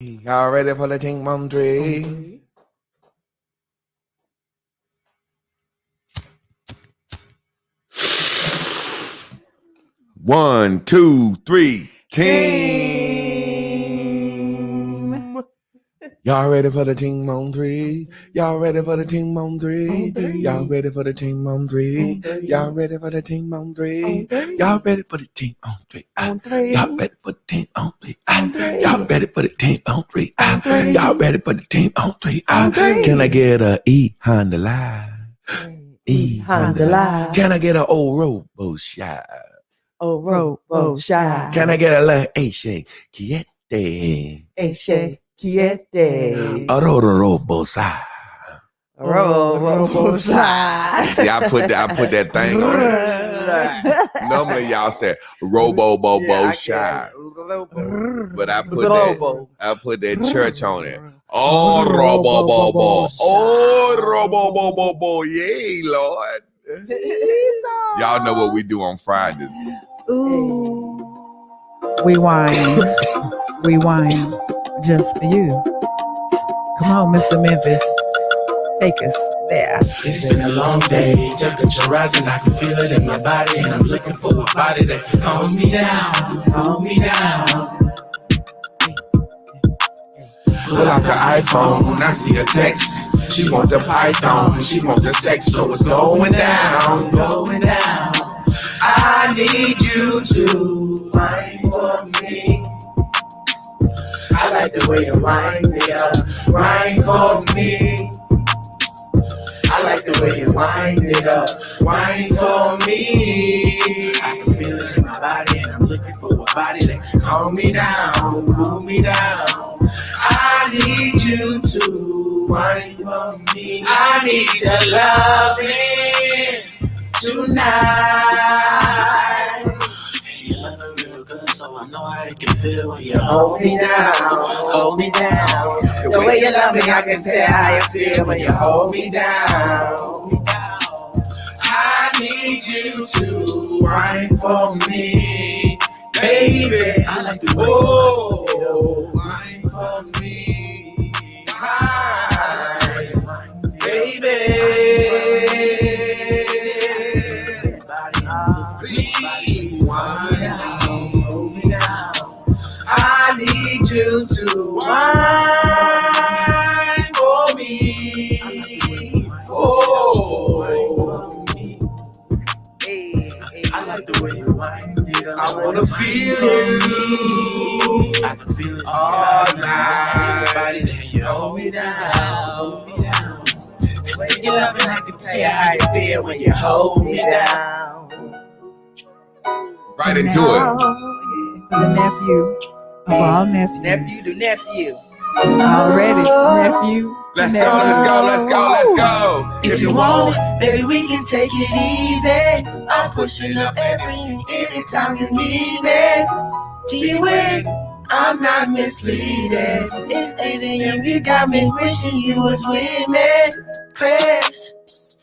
Y'all ready for the Ting Mom 3? One, two, three, team. Y'all ready for the Ting Mom 3? Y'all ready for the Ting Mom 3? Y'all ready for the Ting Mom 3? Y'all ready for the Ting Mom 3? Y'all ready for the Ting Mom 3? Y'all ready for the Ting Mom 3? Y'all ready for the Ting Mom 3? Y'all ready for the Ting Mom 3? Can I get a E Honda Live? E Honda Live. Can I get an old robo shot? Oh, robo shy. Can I get a little A-shake? Quiete. A-shake. Quiete. A robo side. Robo shy. See, I put that thing on it. Normally y'all say robo shy, but I put that church on it. Oh, robo, yay, Lord. Y'all know what we do on Fridays. Ooh. We wine just for you. Come on, Mr. Memphis, take us there. It's been a long day, temperature rising, I can feel it in my body, and I'm looking for a body that calm me down. Pull out the iPhone, I see a text. She want the Python, she want the sex, so it's going down. I need you to wine for me. I like the way you wine me up, wine for me. I like the way you wind it up, wine for me. I can feel it in my body, and I'm looking for a body that calm me down, cool me down. I need you to wine for me. I need your loving tonight. You look real good, so I know how it can feel when you hold me down, hold me down. The way you love me, I can tell how you feel when you hold me down. I need you to wine for me, baby. I like the way you wine for me, wine, baby. Please wine me down. I need you to wine for me. Oh, I like the way you wind it up. I wanna feel you. I can feel it all night. You hold me down. The way you love me, I can tell how you feel when you hold me down. Right into it. For the nephew of all nephews. Nephew to nephew. Already, nephew. Let's nephew. go. If you want, baby, we can take it easy. I'm pushing up anytime you need me. Gee whiz, I'm not misleading. It's 8 a.m. You got me wishing you was with me. Press,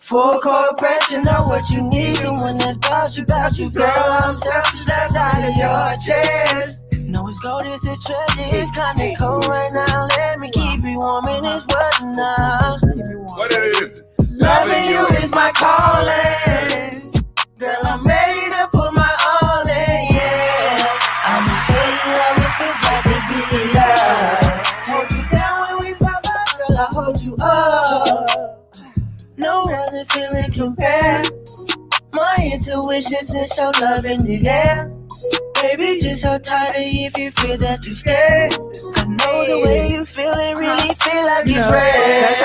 full court press, you know what you need. Someone that's about you, girl. I'm selfish, that's out of your chest. No, it's gold, it's a treasure. It's kinda cold right now. Let me keep you warm in this weather now. What it is? Loving you is my calling. Girl, I'm ready to put my all in, yeah. I'ma show you how it feels like to be loved. Hold you down when we pop up, girl, I hold you up. No other feeling compared. My intuition since your love in the air. Baby, just so tired if you feel that you scared. I know the way you feel it, really feel like it's red.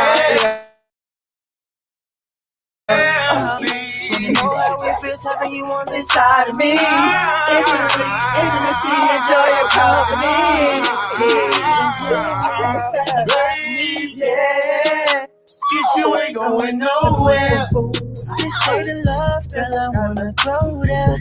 You know how it feels having you on this side of me. Intimacy, enjoy your company. Yeah. Get you ain't going nowhere. Just stay to love, girl, I wanna go there.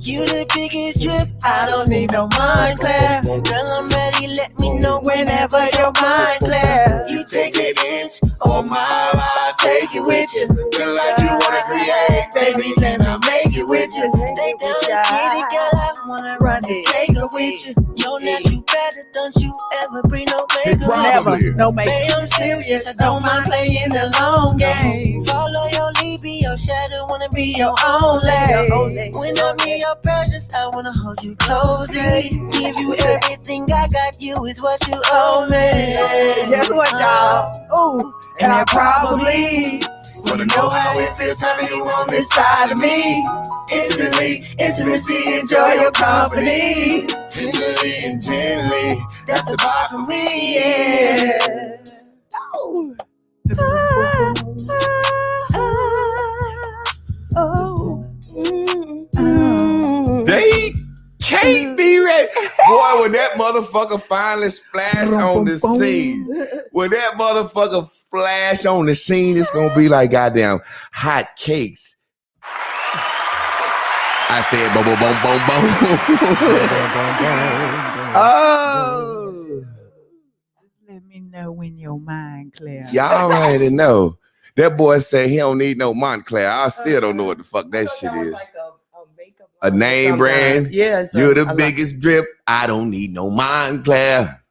You the biggest drip, I don't need no mind clear. Girl, I'm ready, let me know whenever your mind clear. You take an inch, oh my, I'll take it with you. Feel like you wanna create, baby, then I'll make it with you. Stay down, let's get it, girl, I wanna run this cake with you. Yo, now you better, don't you ever never bring no He makeup. Never. probably. No Hey, makeup. I'm serious, I don't mind playing the long game. Follow your lead, be your shadow, wanna be your own lady. When I'm in your presence, I wanna hold you closely. Give you everything I got, you is what you owe me. Guess what, y'all? Ooh. And I probably wanna know how it feels having you on this side of me. Instantly, intimacy, enjoy your company. Tenderly and gently, that's the vibe for me, yeah. Ooh. They can't be ready. Boy, when that motherfucker finally splash on the scene, when that motherfucker flash on the scene, it's gonna be like goddamn hot cakes. I said boom, boom, boom, boom, boom. Oh. Let me know when your mind clears. Y'all already know. That boy said he don't need no Montclair. I still don't know what the fuck that shit is. A name brand. Yes. You're the biggest drip. I don't need no Montclair.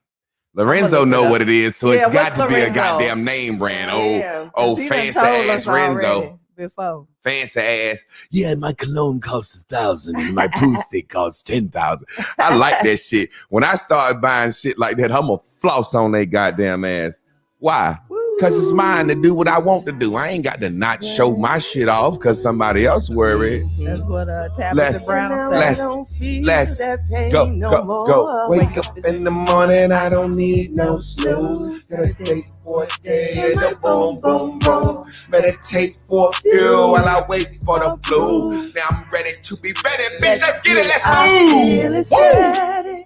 Lorenzo know what it is, so Yeah, it's got what's to be a Lorenzo? goddamn name brand. Yeah. Oh, He done fancy told ass us already Renzo. Before. Fancy ass. Yeah, my cologne costs $1,000 and my poo stick costs $10,000. I like that shit. When I start buying shit like that, I'm gonna floss on they goddamn ass. Why? Because it's mine to do what I want to do. I ain't got to not show my shit off because somebody else worried. That's what Tabitha Let's- Brown let's- said. let's go. Wake up in the morning, I don't need no snooze. Meditate for a day and the boom, boom, boom. Meditate for fuel while I wait for the blue. Now I'm ready to be ready, bitch. Let's get it, let's move. Woo!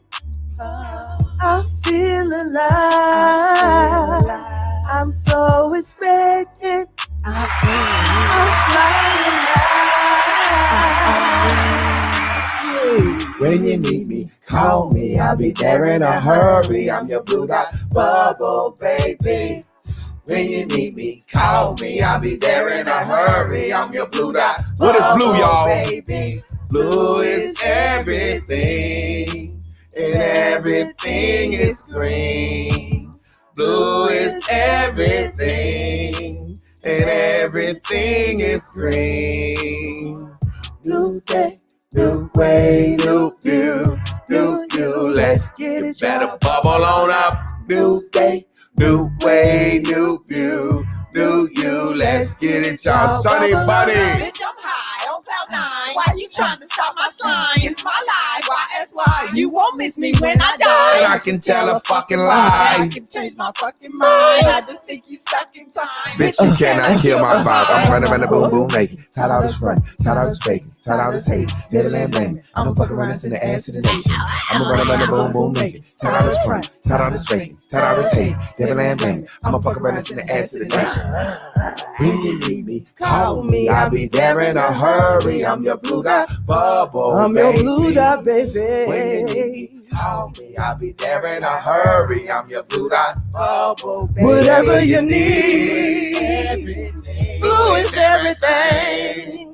I feel alive. I'm so expected. I'm flying high. When you need me, call me. I'll be there in a hurry. I'm your blue dot bubble, baby. When you need me, call me. I'll be there in a hurry. I'm your blue dot. What is blue, y'all? Baby. Blue is everything, and everything is green. Blue is everything, and everything is green. New day, new way, new you, new you. Let's get it. Better bubble on up. New day, new way, new view, new you. Let's get it, y'all. Sunny buddy. Bitch, I'm high on cloud nine. Why you trying to stop my slime? It's my life. YSY. You won't miss me when I die. And I can tell a fucking I lie. can change my fucking mind. I just think you stuck in time. Bitch, you cannot kill my vibe. I'm running boom boom naked. Tied out his front, tied out his fake, tied out his hate. Middle and blame. I'ma fuck around and send the ass to the nation. I'ma run boom boom naked. Tied out his front, tied out his fake, tied out his hate. Middle and blame. I'ma fuck around and send the ass to the nation. When you need me, call me. I'll be there in a hurry. I'm your blue dot bubble. I'm your blue dot, baby. When you need me, call me. I'll be there in a hurry. I'm your blue dot bubble. Baby. Whatever you need. Blue is everything.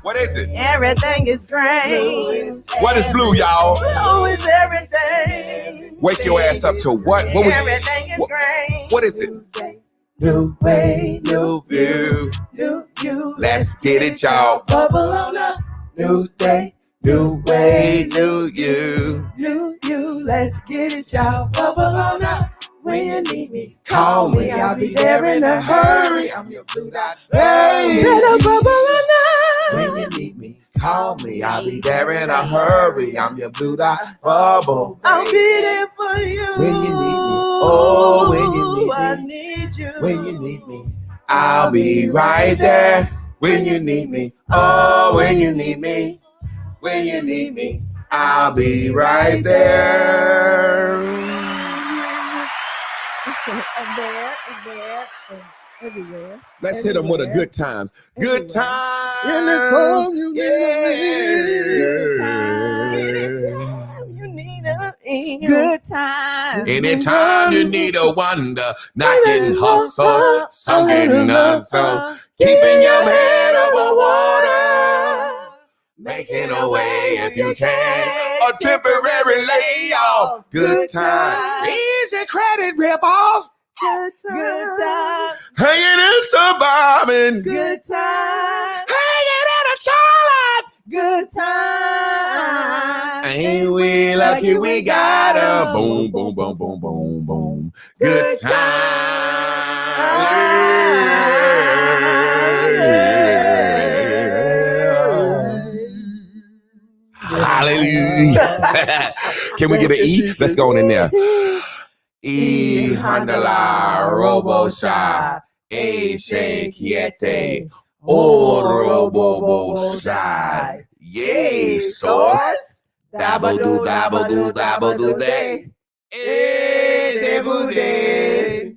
What is it? Everything is great. What is blue, y'all? Blue is everything. Wake your ass up to what? What was Everything is what- great. What is it? New way, new view, New you. let's get it, y'all. Bubble on up. New day, new way, new you. New you. Let's get it, y'all. Bubble on up. When you need me, Call me, I'll be there in a hurry. I'm your blue dot. Hey, better bubble on up. when you need me, call me. I'll be there in a hurry. I'm your blue dot bubble. I'll be there for you. When you need me, oh, when you need me. I need you. When you need me, I'll be right there. When you need me, oh, when you need me, when you need me, I'll be right there. And there, and everywhere. Let's hit them with a good time. Good time. Anytime you Yeah. you need a Good time. Anytime you need a wonder, not getting hustled, sunken up, so keeping your head over water. making a way if you can. A temporary layoff. Good time. Easy credit rip-off. Good time. Good time. Hanging into bombing. Good time. Hanging in a Charlotte. Good time. Ain't we lucky we got a boom, boom, boom, boom, boom, boom. Good time. Hallelujah. Can we get an E? Let's go on in there. E handala robosha. E shakiete. O robosha. Yay, sauce. Dabble do, dabble do, dabble do day. Eh, dabble day.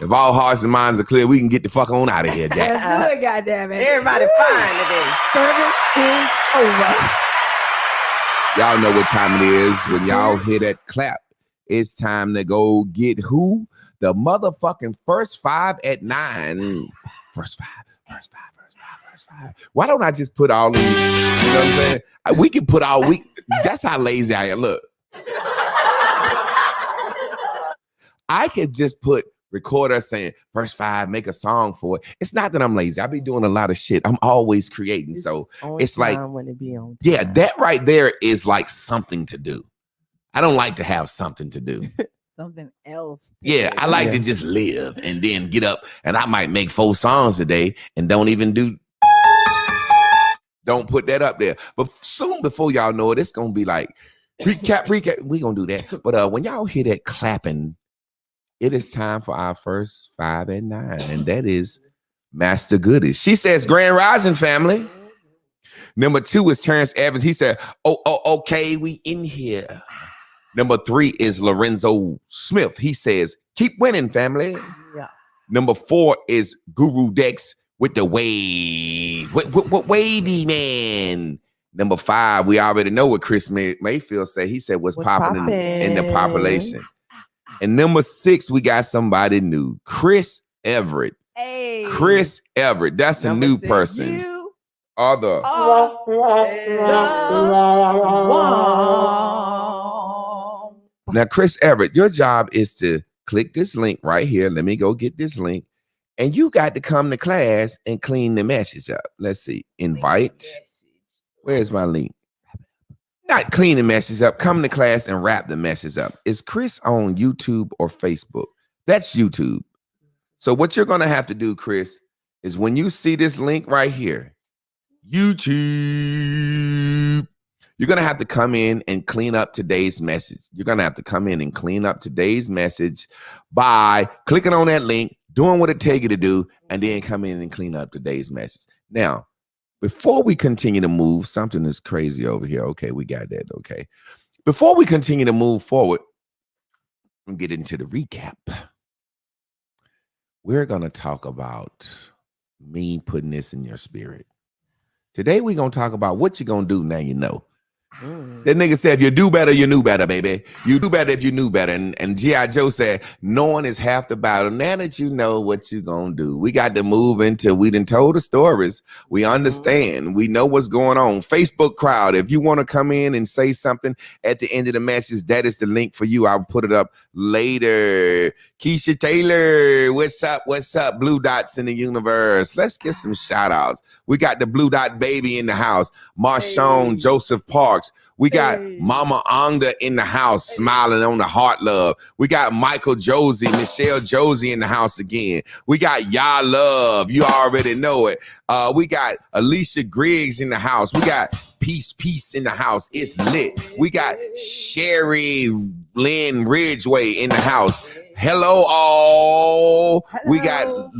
If all hearts and minds are clear, we can get the fuck on out of here, Jack. That's good, goddammit. Everybody fine today. Service is over. Y'all know what time it is. When y'all hear that clap, it's time to go get who? The motherfucking first five at 9. First five. Why don't I just put all these, you know what I'm saying? We can put all week. That's how lazy I am. Look. I could just put record us saying first five, make a song for it. It's not that I'm lazy. I be doing a lot of shit. I'm always creating. So it's like, when it be on yeah, that right there is like something to do. I don't like to have something to do. Something else. Yeah, I like to just live and then get up and I might make 4 songs a day and don't put that up there. But soon before y'all know it, it's going to be like recap. We going to do that. But when y'all hear that clapping, it is time for our first 5 at 9. And that is Master Goodies. She says, Grand Rising family. Number 2 is Terrence Evans. He said, okay, we in here. Number 3 is Lorenzo Smith. He says, keep winning, family. Yeah. Number 4 is Guru Dex with the wave. What wavy, man? Number 5, we already know what Chris Mayfield said. He said, what's popping in the population. And number 6, we got somebody new. Chris Everett. Hey. Chris Everett. That's Number a new 6. person. You Other. are Now, Chris Everett, your job is to click this link right here. Let me go get this link. And you got to come to class and clean the message up. Let's see. Invite. Where's my link? Not clean the message up. Come to class and wrap the message up. Is Chris on YouTube or Facebook? That's YouTube. So what you're going to have to do, Chris, is when you see this link right here, YouTube, you're going to have to come in and clean up today's message. You're going to have to come in and clean up today's message by clicking on that link, doing what it takes you to do, and then come in and clean up today's message. Now, before we continue to move, something is crazy over here. Okay, we got that. Okay. Before we continue to move forward and get into the recap, we're going to talk about me putting this in your spirit. Today, we're going to talk about what you're going to do now you know. That nigga said, if you do better, you knew better, baby. You do better if you knew better. And G.I. Joe said, knowing is half the battle. Now that you know what you gonna do, we got to move into, we done told the stories. We understand. We know what's going on. Facebook crowd, if you want to come in and say something at the end of the message, that is the link for you. I'll put it up later. Keisha Taylor, what's up? What's up? Blue Dots in the universe. Let's get some shout outs. We got the Blue Dot baby in the house. Marshawn Joseph Parks. We got Mama Ongda in the house smiling on the heart love. We got Michael Josie, Michelle Josie in the house again. We got Ya Love. You already know it. We got Alicia Griggs in the house. We got Peace in the house. It's lit. We got Sherry Lynn Ridgeway in the house. Hello all. Hello. We got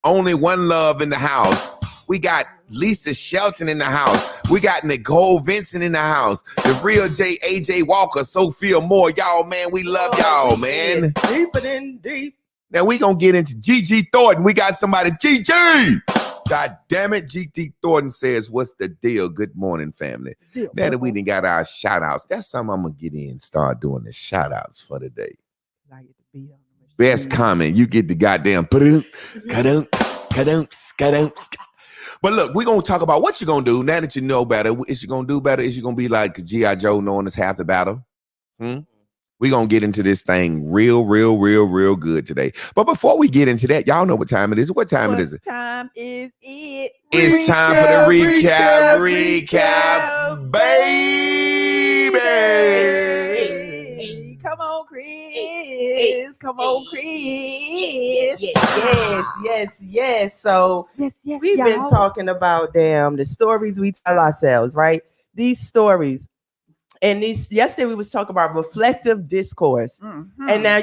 Only One Love in the house. We got Lisa Shelton in the house. We got Nicole Vincent in the house. The Real J, AJ Walker, Sophia Moore. Y'all, man, we love y'all, man. Deeper than deep. Now we gonna get into Gigi Thornton. We got somebody, Gigi. God damn it. GT Thornton says, what's the deal? Good morning, family. Now that we done got our shout outs, that's something I'm going to get in and start doing the shout outs for the day. Best comment. You get the goddamn But look, we're going to talk about what you're going to do now that you know better. Is you going to do better? Is you going to be like G.I. Joe knowing it's half the battle? We're going to get into this thing real good today. But before we get into that, y'all know what time it is. What time is it? Time is it? It's time for the recap, baby. Hey, come on, Chris. Come on, Chris. Yes. So we've been talking about the stories we tell ourselves, right? These stories. And yesterday we was talking about reflective discourse. And now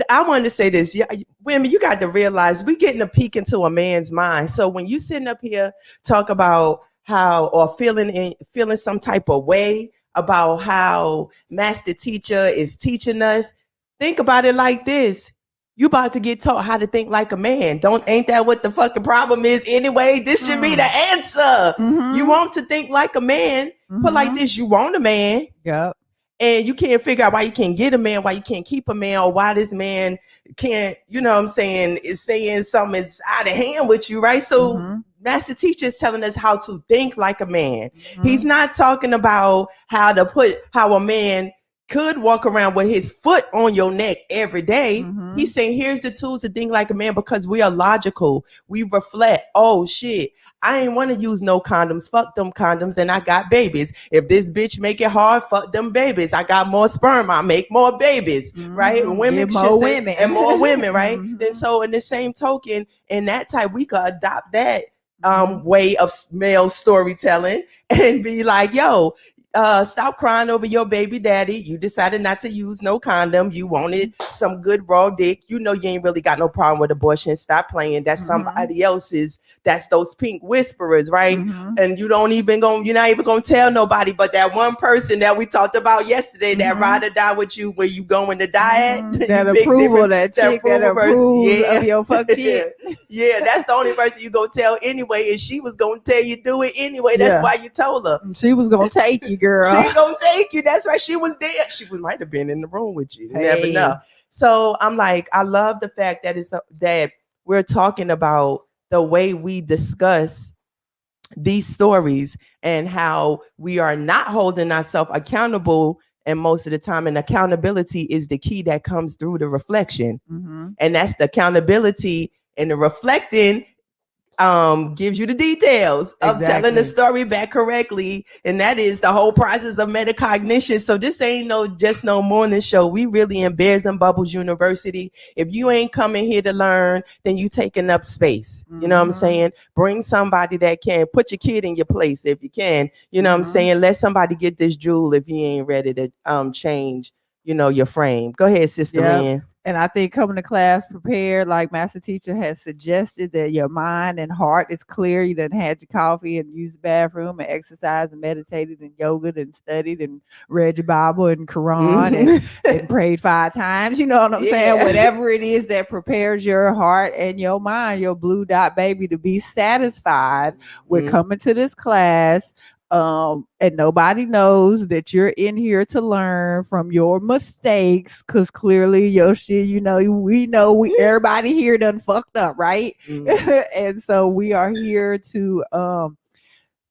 I wanted to say this. Women, you got to realize we're getting a peek into a man's mind. So when you sitting up here talk about how or feeling some type of way about how master teacher is teaching us, think about it like this. You about to get taught how to think like a man. Ain't that what the fucking problem is anyway? This should be the answer. You want to think like a man. Put like this, you want a man. Yep. And you can't figure out why you can't get a man, why you can't keep a man, or why this man can't, is saying something is out of hand with you, right? So master teacher is telling us how to think like a man. He's not talking about how a man could walk around with his foot on your neck every day. He's saying, here's the tools to think like a man, because we are logical. We reflect. Oh shit, I ain't want to use no condoms. Fuck them condoms, and I got babies. If this bitch make it hard, fuck them babies. I got more sperm. I make more babies, right? Women, more women, and more women, right? And so, in the same token, in that type, we could adopt that way of male storytelling and be like, yo. Stop crying over your baby daddy. You decided not to use no condom. You wanted some good raw dick. You know you ain't really got no problem with abortion. Stop playing. That's somebody else's. That's those pink whisperers, right? And you're not even gonna tell nobody but that one person that we talked about yesterday that ride or die with you when you going to die at. That approval, that chick that approves of your fuck shit. Yeah, that's the only person you gonna tell anyway, and she was gonna tell you do it anyway. That's why you told her. She was gonna take you, girl. She gonna take you. That's right. She was there. She might have been in the room with you. You never know. So I'm like, I love the fact that that we're talking about the way we discuss these stories and how we are not holding ourselves accountable. And most of the time, and accountability is the key that comes through the reflection. And that's the accountability, and the reflecting gives you the details of telling the story back correctly. And that is the whole process of metacognition. So this ain't just no morning show. We really in Bears and Bubbles University. If you ain't coming here to learn, then you taking up space. You know what I'm saying? Bring somebody that can put your kid in your place if you can. You know what I'm saying? Let somebody get this jewel if you ain't ready to change, your frame. Go ahead, Sister Lynn. And I think coming to class prepared, like Master Teacher has suggested, that your mind and heart is clear. You done had your coffee and used the bathroom and exercised and meditated and yoga and studied and read your Bible and Quran and prayed 5 times. You know what I'm saying? Whatever it is that prepares your heart and your mind, your blue dot baby, to be satisfied with coming to this class. And nobody knows that you're in here to learn from your mistakes, because clearly your shit, everybody here done fucked up, right? And so we are here to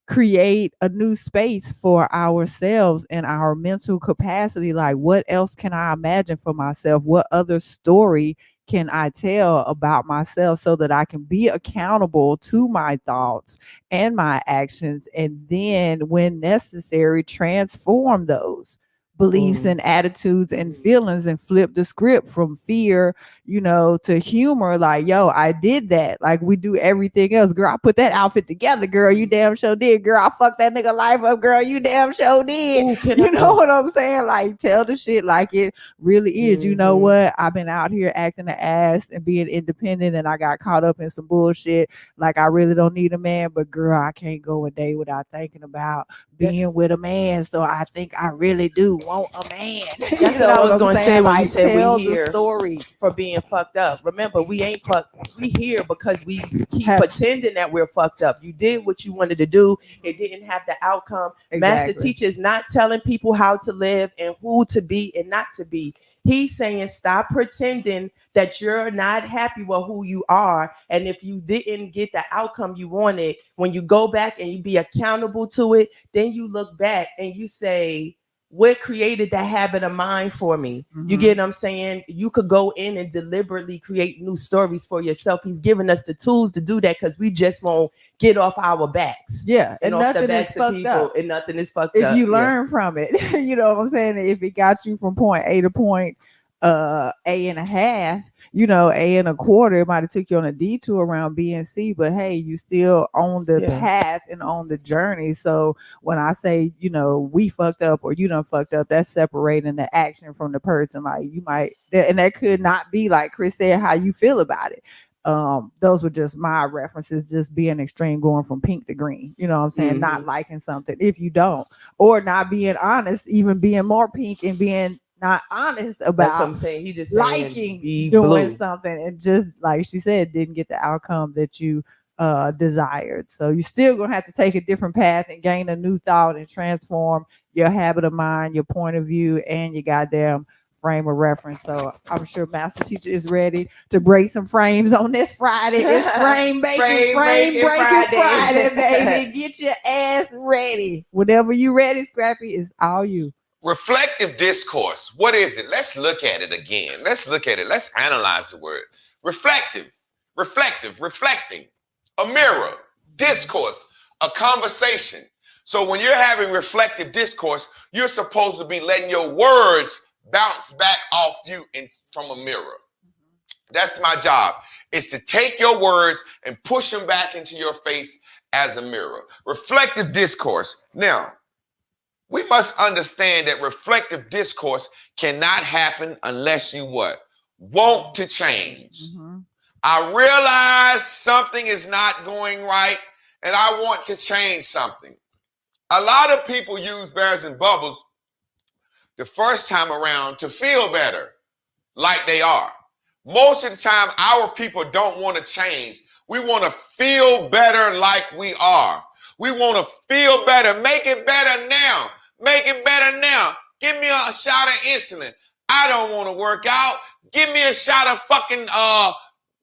create a new space for ourselves and our mental capacity. Like, what else can I imagine for myself? What other story can I tell about myself so that I can be accountable to my thoughts and my actions, and then when necessary, transform those beliefs and attitudes and feelings and flip the script from fear, to humor. Like, yo, I did that. Like we do everything else. Girl, I put that outfit together. Girl, you damn sure did. Girl, I fucked that nigga life up. Girl, you damn sure did. You know what I'm saying? Like, tell the shit like it really is. You know what? I've been out here acting an ass and being independent, and I got caught up in some bullshit. Like, I really don't need a man, but girl, I can't go a day without thinking about being with a man, so I think I really do want a man. That's what I was gonna say when you said tell we the here story. for being fucked up. Remember, we ain't fucked. We here because we keep Have- pretending that we're fucked up. You did what you wanted to do. It didn't have the outcome. Master Exactly. Teacher is not telling people how to live and who to be and not to be. He's saying stop pretending that you're not happy with who you are. And if you didn't get the outcome you wanted, when you go back and you be accountable to it, then you look back and you say, what created that habit of mind for me? You Mhm. get what I'm saying? You could go in and deliberately create new stories for yourself. He's giving us the tools to do that because we just won't get off our backs. Yeah, and off the nothing is backs of fucked people, up and nothing is fucked if up. you Yeah. learn from it. You know what I'm saying? If it got you from point A to point A and a half, you know, A and a quarter, it might have took you on a detour around B and C, but hey, you still on the Yeah. path and on the journey. So when I say, you know, we fucked up or you done fucked up, that's separating the action from the person. Like you might, and that could not be, like Chris said, how you feel about it. Those were just my references, just being extreme, going from pink to green, you know what I'm saying? Not liking something if you don't, or not being honest, even being more pink and being not honest That's what I'm about saying. He just saying, liking be doing blue. something, and just like she said, didn't get the outcome that you desired. So you still gonna have to take a different path and gain a new thought and transform your habit of mind, your point of view, and your goddamn frame of reference. So I'm sure Master Teacher is ready to break some frames on this Friday. It's frame breaking Friday, baby. Get your ass ready. Whenever you ready, Scrappy, it's all you. Reflective discourse. What is it? Let's look at it again. Let's look at it. Let's analyze the word. Reflective, reflecting, a mirror, discourse, a conversation. So when you're having reflective discourse, you're supposed to be letting your words bounce back off you from a mirror. That's my job, is to take your words and push them back into your face as a mirror. Reflective discourse. Now, we must understand that reflective discourse cannot happen unless you what? Want to change. Mm-hmm. I realize something is not going right and I want to change something. A lot of people use Bears and Bubbles the first time around to feel better, like they are. Most of the time, our people don't want to change. We want to feel better like we are. We want to feel better. Make it better now. Make it better now. Give me a shot of insulin. I don't want to work out. Give me a shot of fucking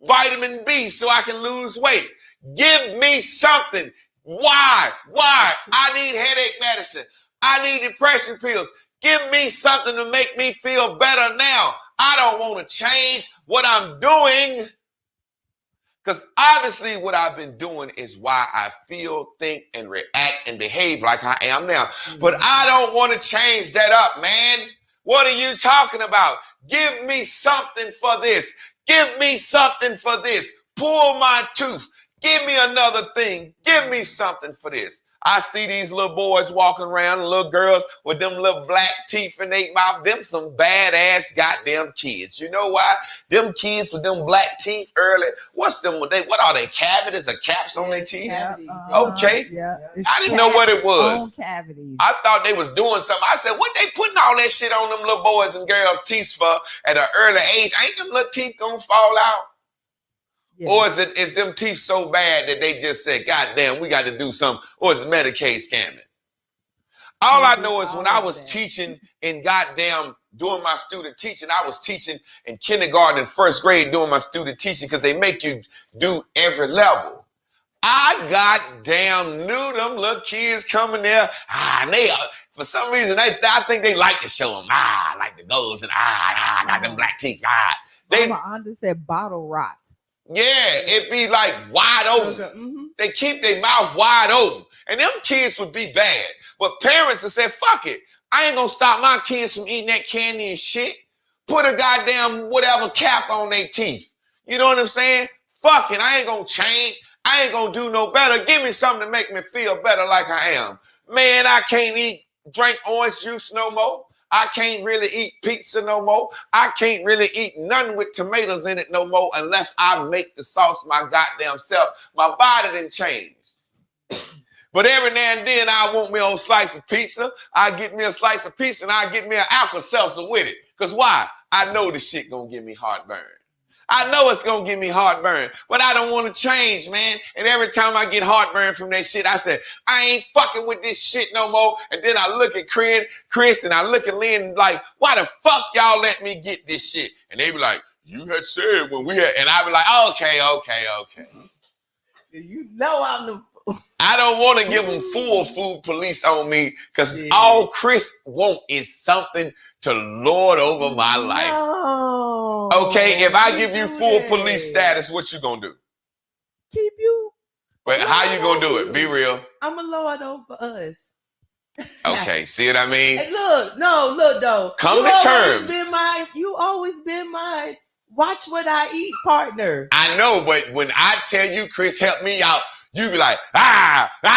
vitamin B so I can lose weight. Give me something. Why? I need headache medicine. I need depression pills. Give me something to make me feel better now. I don't want to change what I'm doing. Because obviously what I've been doing is why I feel, think, and react and behave like I am now. But I don't want to change that up, man. What are you talking about? Give me something for this. Give me something for this. Pull my tooth. Give me another thing. Give me something for this. I see these little boys walking around, little girls with them little black teeth in their mouth. Them some badass goddamn kids. You know why? Them kids with them black teeth early. What's them? What are they? Cavities or caps on their teeth? Okay. Yeah. I didn't know what it was. Cavities. I thought they was doing something. I said, what they putting all that shit on them little boys and girls' teeth for at an early age? Ain't them little teeth gonna fall out? Yeah. Or is them teeth so bad that they just said, God damn, we got to do something? Or is Medicaid scamming? All I know is when I was teaching in goddamn doing my student teaching, I was teaching in kindergarten and first grade doing my student teaching because they make you do every level. I goddamn knew them little kids coming there. And they, for some reason, I think they like to show them. Like the nose and got them black teeth. They Mama said bottle rot. Yeah, it be like wide open. They keep their mouth wide open. And them kids would be bad. But parents have said, fuck it. I ain't gonna stop my kids from eating that candy and shit. Put a goddamn whatever cap on their teeth. You know what I'm saying? Fuck it. I ain't gonna change. I ain't gonna do no better. Give me something to make me feel better like I am. Man, I can't drink orange juice no more. I can't really eat pizza no more. I can't really eat nothing with tomatoes in it no more unless I make the sauce my goddamn self. My body done changed. But every now and then I want me a slice of pizza. I get me a slice of pizza and I get me an Alka-Seltzer with it. Because why? I know this shit gonna give me heartburn. I know it's gonna give me heartburn, but I don't want to change, man. And every time I get heartburn from that shit, I say, I ain't fucking with this shit no more. And then I look at Chris and I look at Lynn like, why the fuck y'all let me get this shit? And they be like, you had said when we had, and I be like, okay. You know I'm the. I don't want to give them full food police on me because all Chris want is something to lord over my life. No. Okay, if I give you full police status, what you gonna do? Keep you. But how you gonna do it? Be real. I'm a lord over us. Okay, see what I mean? Hey, look though. Come to terms. You always been my watch what I eat partner. I know, but when I tell you, Chris, help me out, you be like, That's how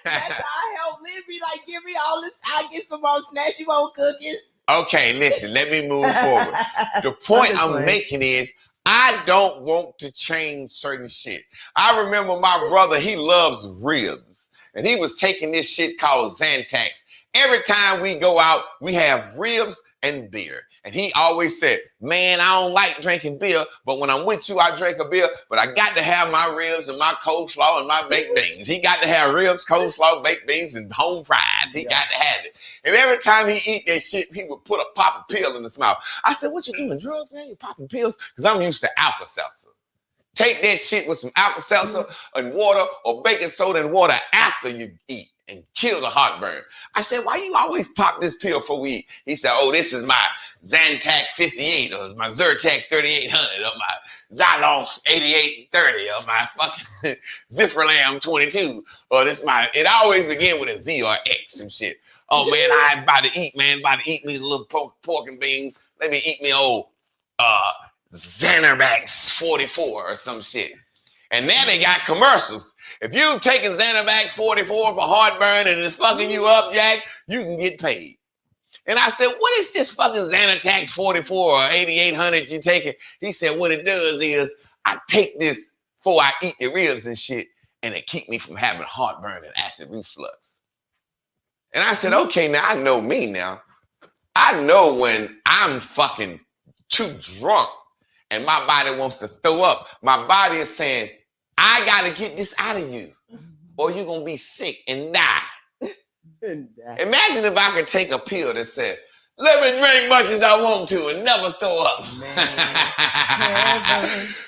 I help Lynn be like, give me all this. I get some more snacks. You want cookies? Okay, listen, let me move forward. The point I'm making is I don't want to change certain shit. I remember my brother, he loves ribs, and he was taking this shit called Zantac. Every time we go out, we have ribs and beer. And he always said, man, I don't like drinking beer, but when I'm with you, I drink a beer, but I got to have my ribs and my coleslaw and my baked beans. He got to have ribs, coleslaw, baked beans, and home fries. He got to have it. And every time he eat that shit, he would put a pop pill in his mouth. I said, what you doing, drugs, man? You popping pills? Because I'm used to Alka-Seltzer. Take that shit with some Alka-Seltzer and water or baking soda and water after you eat and kill the heartburn. I said, why you always pop this pill before we eat? He said, oh, this is my Zantac 58 or my Zyrtec 3800 or my Zoloft 8830 or my fucking Zifferlam 22 or this my, it always begin with a Z or X and shit. Oh man, I'm about to eat, man, about to eat me a little pork and beans. Let me eat me old Xanabax 44 or some shit. And now they got commercials. If you taking Xanabax 44 for heartburn and it's fucking you up, Jack, you can get paid. And I said, what is this fucking Xanabax 44 or 8800 you taking? He said, what it does is I take this before I eat the ribs and shit, and it keep me from having heartburn and acid reflux. And I said, okay, now I know me now. I know when I'm fucking too drunk and my body wants to throw up. My body is saying, I got to get this out of you or you're going to be sick and die. Imagine if I could take a pill that said, let me drink much as I want to and never throw up.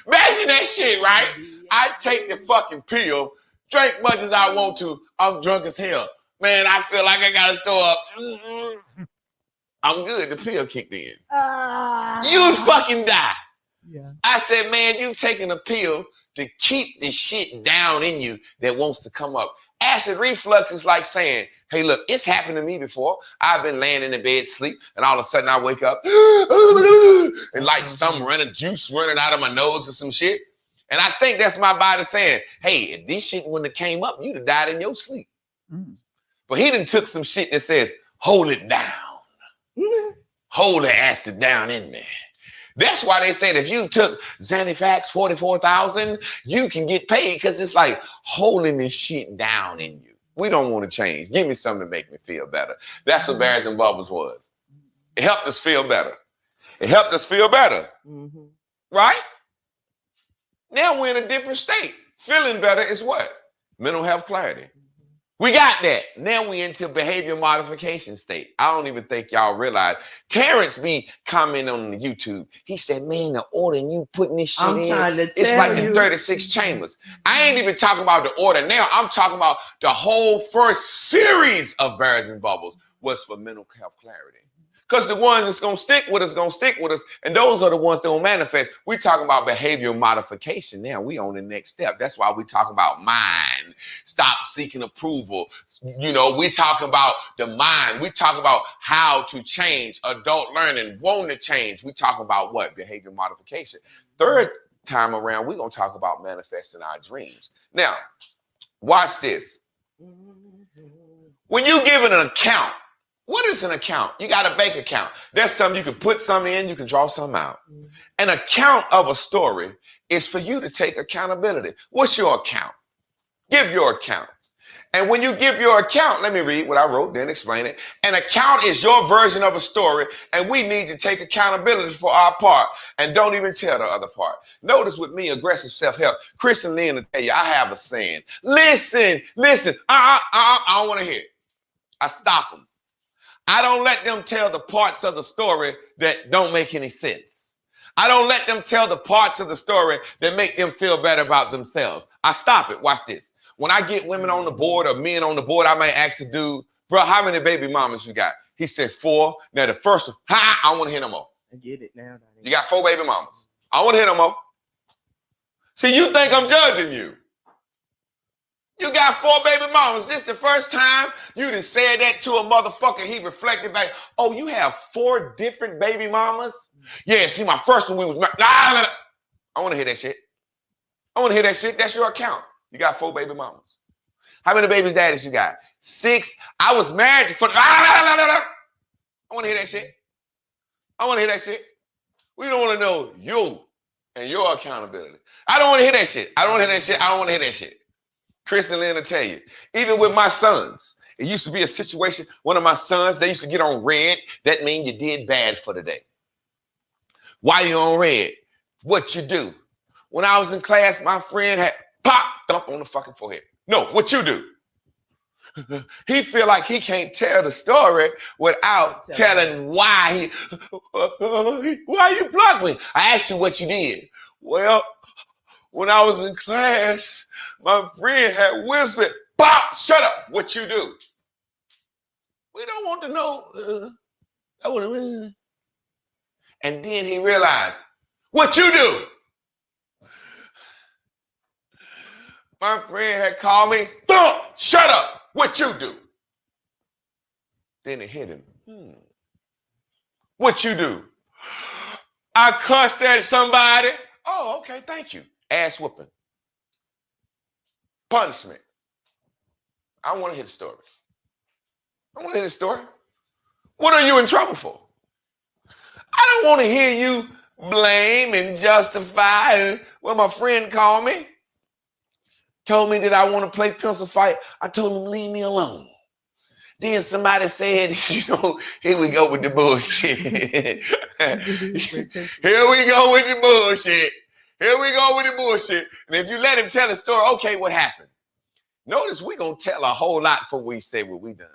Imagine that shit, right? I take the fucking pill, drink much as I want to, I'm drunk as hell. Man, I feel like I got to throw up. I'm good. The pill kicked in. You'd fucking die. Yeah. I said, man, you taking a pill to keep the shit down in you that wants to come up. Acid reflux is like saying, hey, look, it's happened to me before. I've been laying in the bed, sleep, and all of a sudden I wake up and like some juice running out of my nose or some shit. And I think that's my body saying, hey, if this shit wouldn't have came up, you'd have died in your sleep. But he done took some shit that says, hold it down. Hold the acid down in me. That's why they said if you took Xanafax 44,000, you can get paid because it's like holding this shit down in you. We don't want to change. Give me something to make me feel better. That's what Bears and Bubbles was. It helped us feel better. It helped us feel better. Right? Now we're in a different state. Feeling better is what? Mental health clarity. We got that. Now we into behavior modification state. I don't even think y'all realize. Terrence be commenting on the YouTube. He said, man, the order and you putting this shit it's like the 36 chambers. I ain't even talking about the order now. I'm talking about the whole first series of Bears and Bubbles was for mental health clarity. Because the ones that's going to stick with us, and those are the ones that will manifest. We talking about behavioral modification now. We on the next step. That's why we talk about mind. Stop seeking approval. You know, we talk about the mind. We talk about how to change, adult learning, want to change. We talk about what? Behavior modification. Third time around, we're going to talk about manifesting our dreams. Now, watch this. When you give it an account, what is an account? You got a bank account. There's something you can put some in, you can draw some out. An account of a story is for you to take accountability. What's your account? Give your account. And when you give your account, let me read what I wrote, then explain it. An account is your version of a story, and we need to take accountability for our part and don't even tell the other part. Notice with me, aggressive self-help, Chris and Lynn will tell you, I have a saying. Listen, I don't want to hear it. I stop them. I don't let them tell the parts of the story that don't make any sense. I don't let them tell the parts of the story that make them feel better about themselves. I stop it. Watch this. When I get women on the board or men on the board, I may ask the dude, bro, how many baby mamas you got? He said 4. Now the first one, I don't want to hear no more. I get it now. You got 4 baby mamas. I don't want to hear no more. See, you think I'm judging you. You got 4 baby mamas. This the first time you done said that to a motherfucker. He reflected back, oh, you have 4 different baby mamas? Yeah, see, my first one, we was, nah. I want to hear that shit. I want to hear that shit. That's your account. You got 4 baby mamas. How many baby daddies you got? 6. I was married to 4. I want to hear that shit. I want to hear that shit. We don't want to know you and your accountability. I don't want to hear that shit. I don't want to hear that shit. I don't want to hear that shit. Chris and Lynn will tell you. Even with my sons, it used to be a situation, one of my sons, they used to get on red. That means you did bad for the day. Why you on red? What you do? When I was in class, my friend had thump on the fucking forehead. No, what you do? He feel like he can't tell the story without telling why you blocked me. I asked you what you did. Well, when I was in class, my friend had whispered, "Pop, shut up, what you do?" We don't want to know. And then he realized, what you do? My friend had called me, "Thump, shut up, what you do?" Then it hit him. What you do? I cussed at somebody. Oh, okay, thank you. Ass whooping. Punishment. I want to hear the story. I want to hear the story. What are you in trouble for? I don't want to hear you blame and justify. Well, my friend called me. Told me that I want to play pencil fight. I told him, leave me alone. Then somebody said, here we go with the bullshit. Here we go with the bullshit. Here we go with the bullshit. And if you let him tell the story, okay, what happened? Notice we're going to tell a whole lot before we say what we done.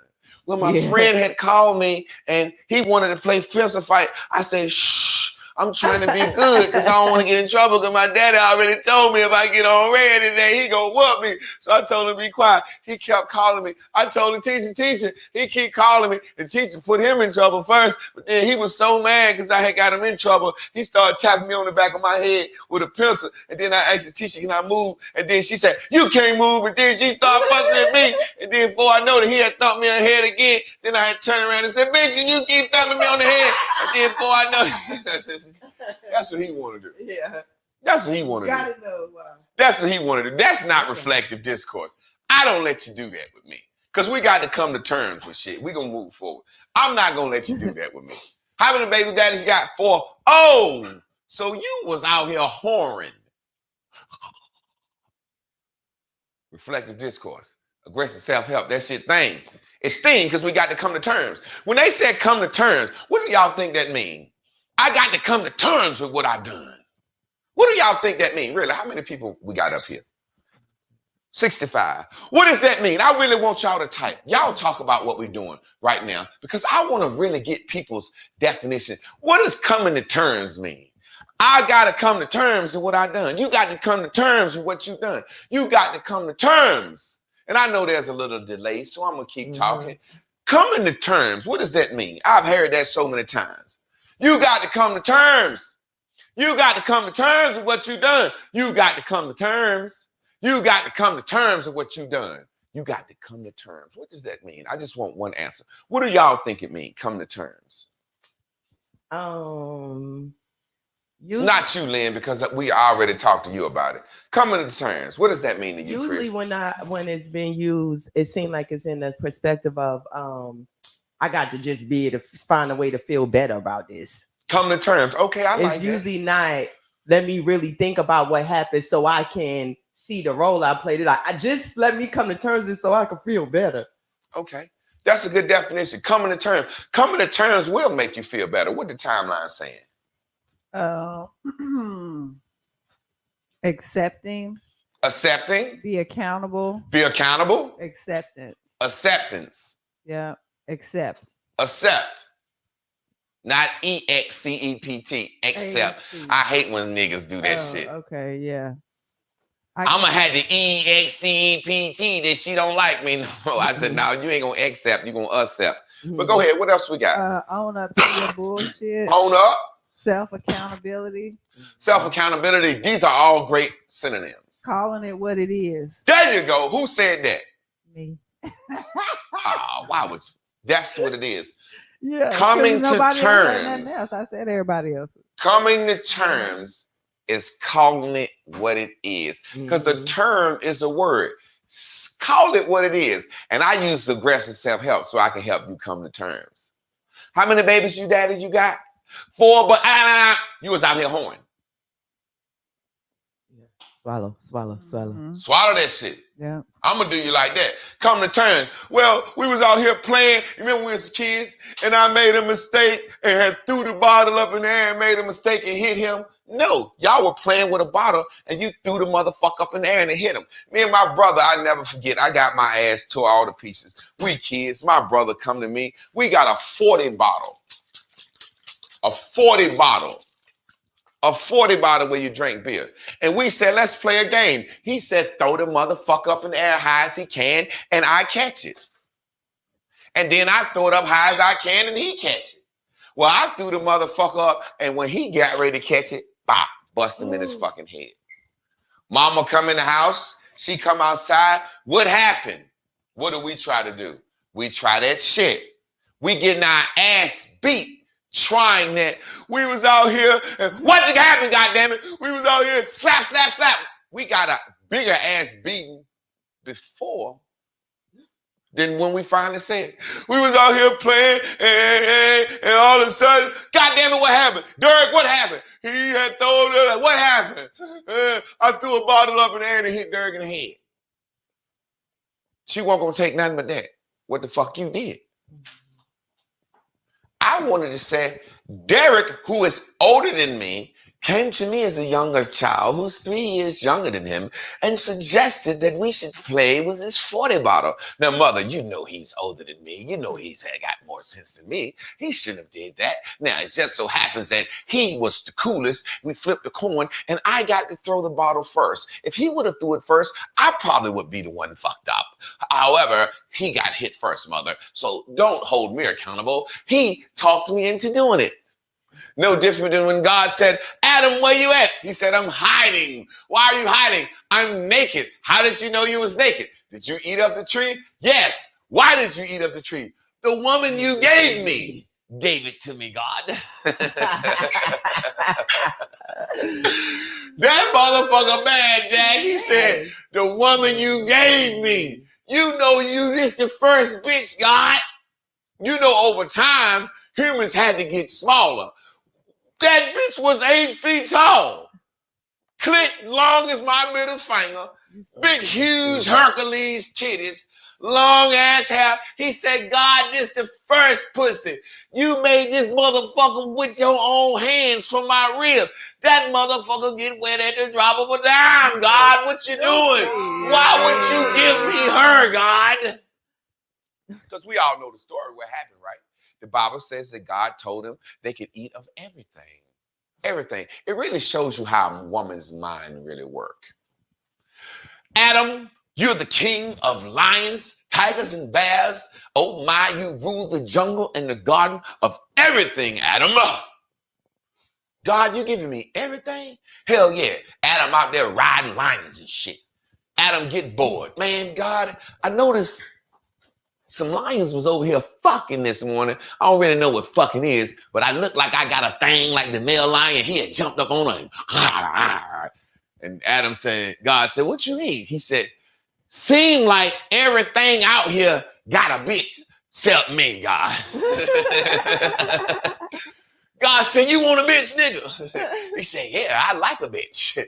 Well, my friend had called me and he wanted to play pencil fight. I said, shh. I'm trying to be good because I don't want to get in trouble because my daddy already told me if I get on red today, he gonna whoop me. So I told him to be quiet. He kept calling me. I told the teacher, he keep calling me. The teacher put him in trouble first, but then he was so mad because I had got him in trouble. He started tapping me on the back of my head with a pencil. And then I asked the teacher, can I move? And then she said, you can't move. And then she started fussing at me. And then before I know it, he had thumped me on the head again. Then I had turned around and said, bitch, and you keep thumping me on the head. And then before I know it, that's what he wanted to do. Yeah. That's what he wanted to do. Gotta know. Wow. That's what he wanted to do. That's not reflective discourse. I don't let you do that with me. Because we got to come to terms with shit. We're going to move forward. I'm not going to let you do that with me. How many baby daddies you got? 4. Oh, so you was out here whoring. Reflective discourse. Aggressive self-help. That shit thing. It's thing because we got to come to terms. When they said come to terms, what do y'all think that means? I got to come to terms with what I've done. What do y'all think that means? Really, how many people we got up here? 65. What does that mean? I really want y'all to type. Y'all talk about what we're doing right now because I want to really get people's definition. What does coming to terms mean? I got to come to terms with what I've done. You got to come to terms with what you've done. You got to come to terms. And I know there's a little delay, so I'm going to keep talking. Coming to terms, what does that mean? I've heard that so many times. You got to come to terms. You got to come to terms with what you've done. You got to come to terms. You got to come to terms with what you've done. You got to come to terms. What does that mean? I just want one answer. What do y'all think it means? Come to terms. Not you, Lynn, because we already talked to you about it. Coming to terms. What does that mean to you, Chris? Usually when it's been used, it seems like it's in the perspective of I got to just be able to find a way to feel better about this. Come to terms. Okay, I like that. It's usually not, let me really think about what happened so I can see the role I played. Like, I just let me come to terms with it so I can feel better. Okay. That's a good definition. Coming to terms. Coming to terms will make you feel better. What the timeline saying? Accepting. Accepting. Be accountable. Be accountable. Acceptance. Acceptance. Yeah. Accept. Accept. Not EXCEPT. Accept. I hate when niggas do that shit. Okay, yeah. I'm gonna have the EXCEPT that she don't like me. No, I said, no, you ain't gonna accept, you gonna accept. But go ahead, what else we got? Own up to your bullshit. Own up. Self-accountability. Self-accountability. These are all great synonyms. Calling it what it is. There you go. Who said that? Me. Why would you? That's what it is. Yeah. Coming to terms. I said everybody else. Coming to terms is calling it what it is. Because a term is a word. Call it what it is. And I use aggressive self-help so I can help you come to terms. How many babies you daddy you got? 4, but you was out here hoeing. Swallow. Swallow that shit. Yeah. I'm gonna do you like that. Come to terms. Well, we was out here playing. You remember when we was kids and I made a mistake and had threw the bottle up in the air and made a mistake and hit him? No, y'all were playing with a bottle and you threw the motherfucker up in the air and it hit him. Me and my brother, I never forget, I got my ass tore all to pieces. We kids, my brother come to me. We got a 40 bottle. A 40 bottle. A 40 bottle where you drink beer. And we said, let's play a game. He said, throw the motherfucker up in the air high as he can, and I catch it. And then I throw it up high as I can, and he catch it. Well, I threw the motherfucker up, and when he got ready to catch it, bop, bust him in his fucking head. Mama come in the house. She come outside. What happened? What do we try to do? We try that shit. We getting our ass beat. Trying that. We was out here and what happened, goddammit? We was out here slap. We got a bigger ass beating before than when we finally said we was out here playing and all of a sudden, goddammit, what happened? Derek, what happened? He had thrown it. What happened? I threw a bottle up in the air and it hit Derek in the head. She wasn't gonna take nothing but that. What the fuck you did? I wanted to say, Derek, who is older than me, came to me as a younger child who's 3 years younger than him and suggested that we should play with this 40 bottle. Now, mother, you know he's older than me. You know he's got more sense than me. He shouldn't have did that. Now, it just so happens that he was the coolest. We flipped the coin, and I got to throw the bottle first. If he would have threw it first, I probably would be the one fucked up. However, he got hit first, mother. So don't hold me accountable. He talked me into doing it. No different than when God said, Adam, where you at? He said, I'm hiding. Why are you hiding? I'm naked. How did you know you was naked? Did you eat of the tree? Yes. Why did you eat of the tree? The woman you gave me gave it to me, God. That motherfucker bad, Jack. He said, the woman you gave me. You know you this the first bitch, God. You know over time, humans had to get smaller. That bitch was 8 feet tall. Clit long as my middle finger. Big, huge Hercules titties. Long ass hair. He said, God, this the first pussy. You made this motherfucker with your own hands from my rib. That motherfucker get wet at the drop of a dime, God. What you doing? Why would you give me her, God? Because we all know the story, what happened, right? The Bible says that God told them they could eat of everything. Everything. It really shows you how a woman's mind really works. Adam, you're the king of lions, tigers, and bears. Oh my, you rule the jungle and the garden of everything, Adam. God, you giving me everything? Hell yeah. Adam out there riding lions and shit. Adam get bored. Man, God, I noticed some lions was over here fucking this morning. I don't really know what fucking is, but I look like I got a thing like the male lion. He had jumped up on her. And Adam said, God said, what you mean? He said, seem like everything out here got a bitch except me, God. God said, you want a bitch, nigga? He said, yeah, I like a bitch.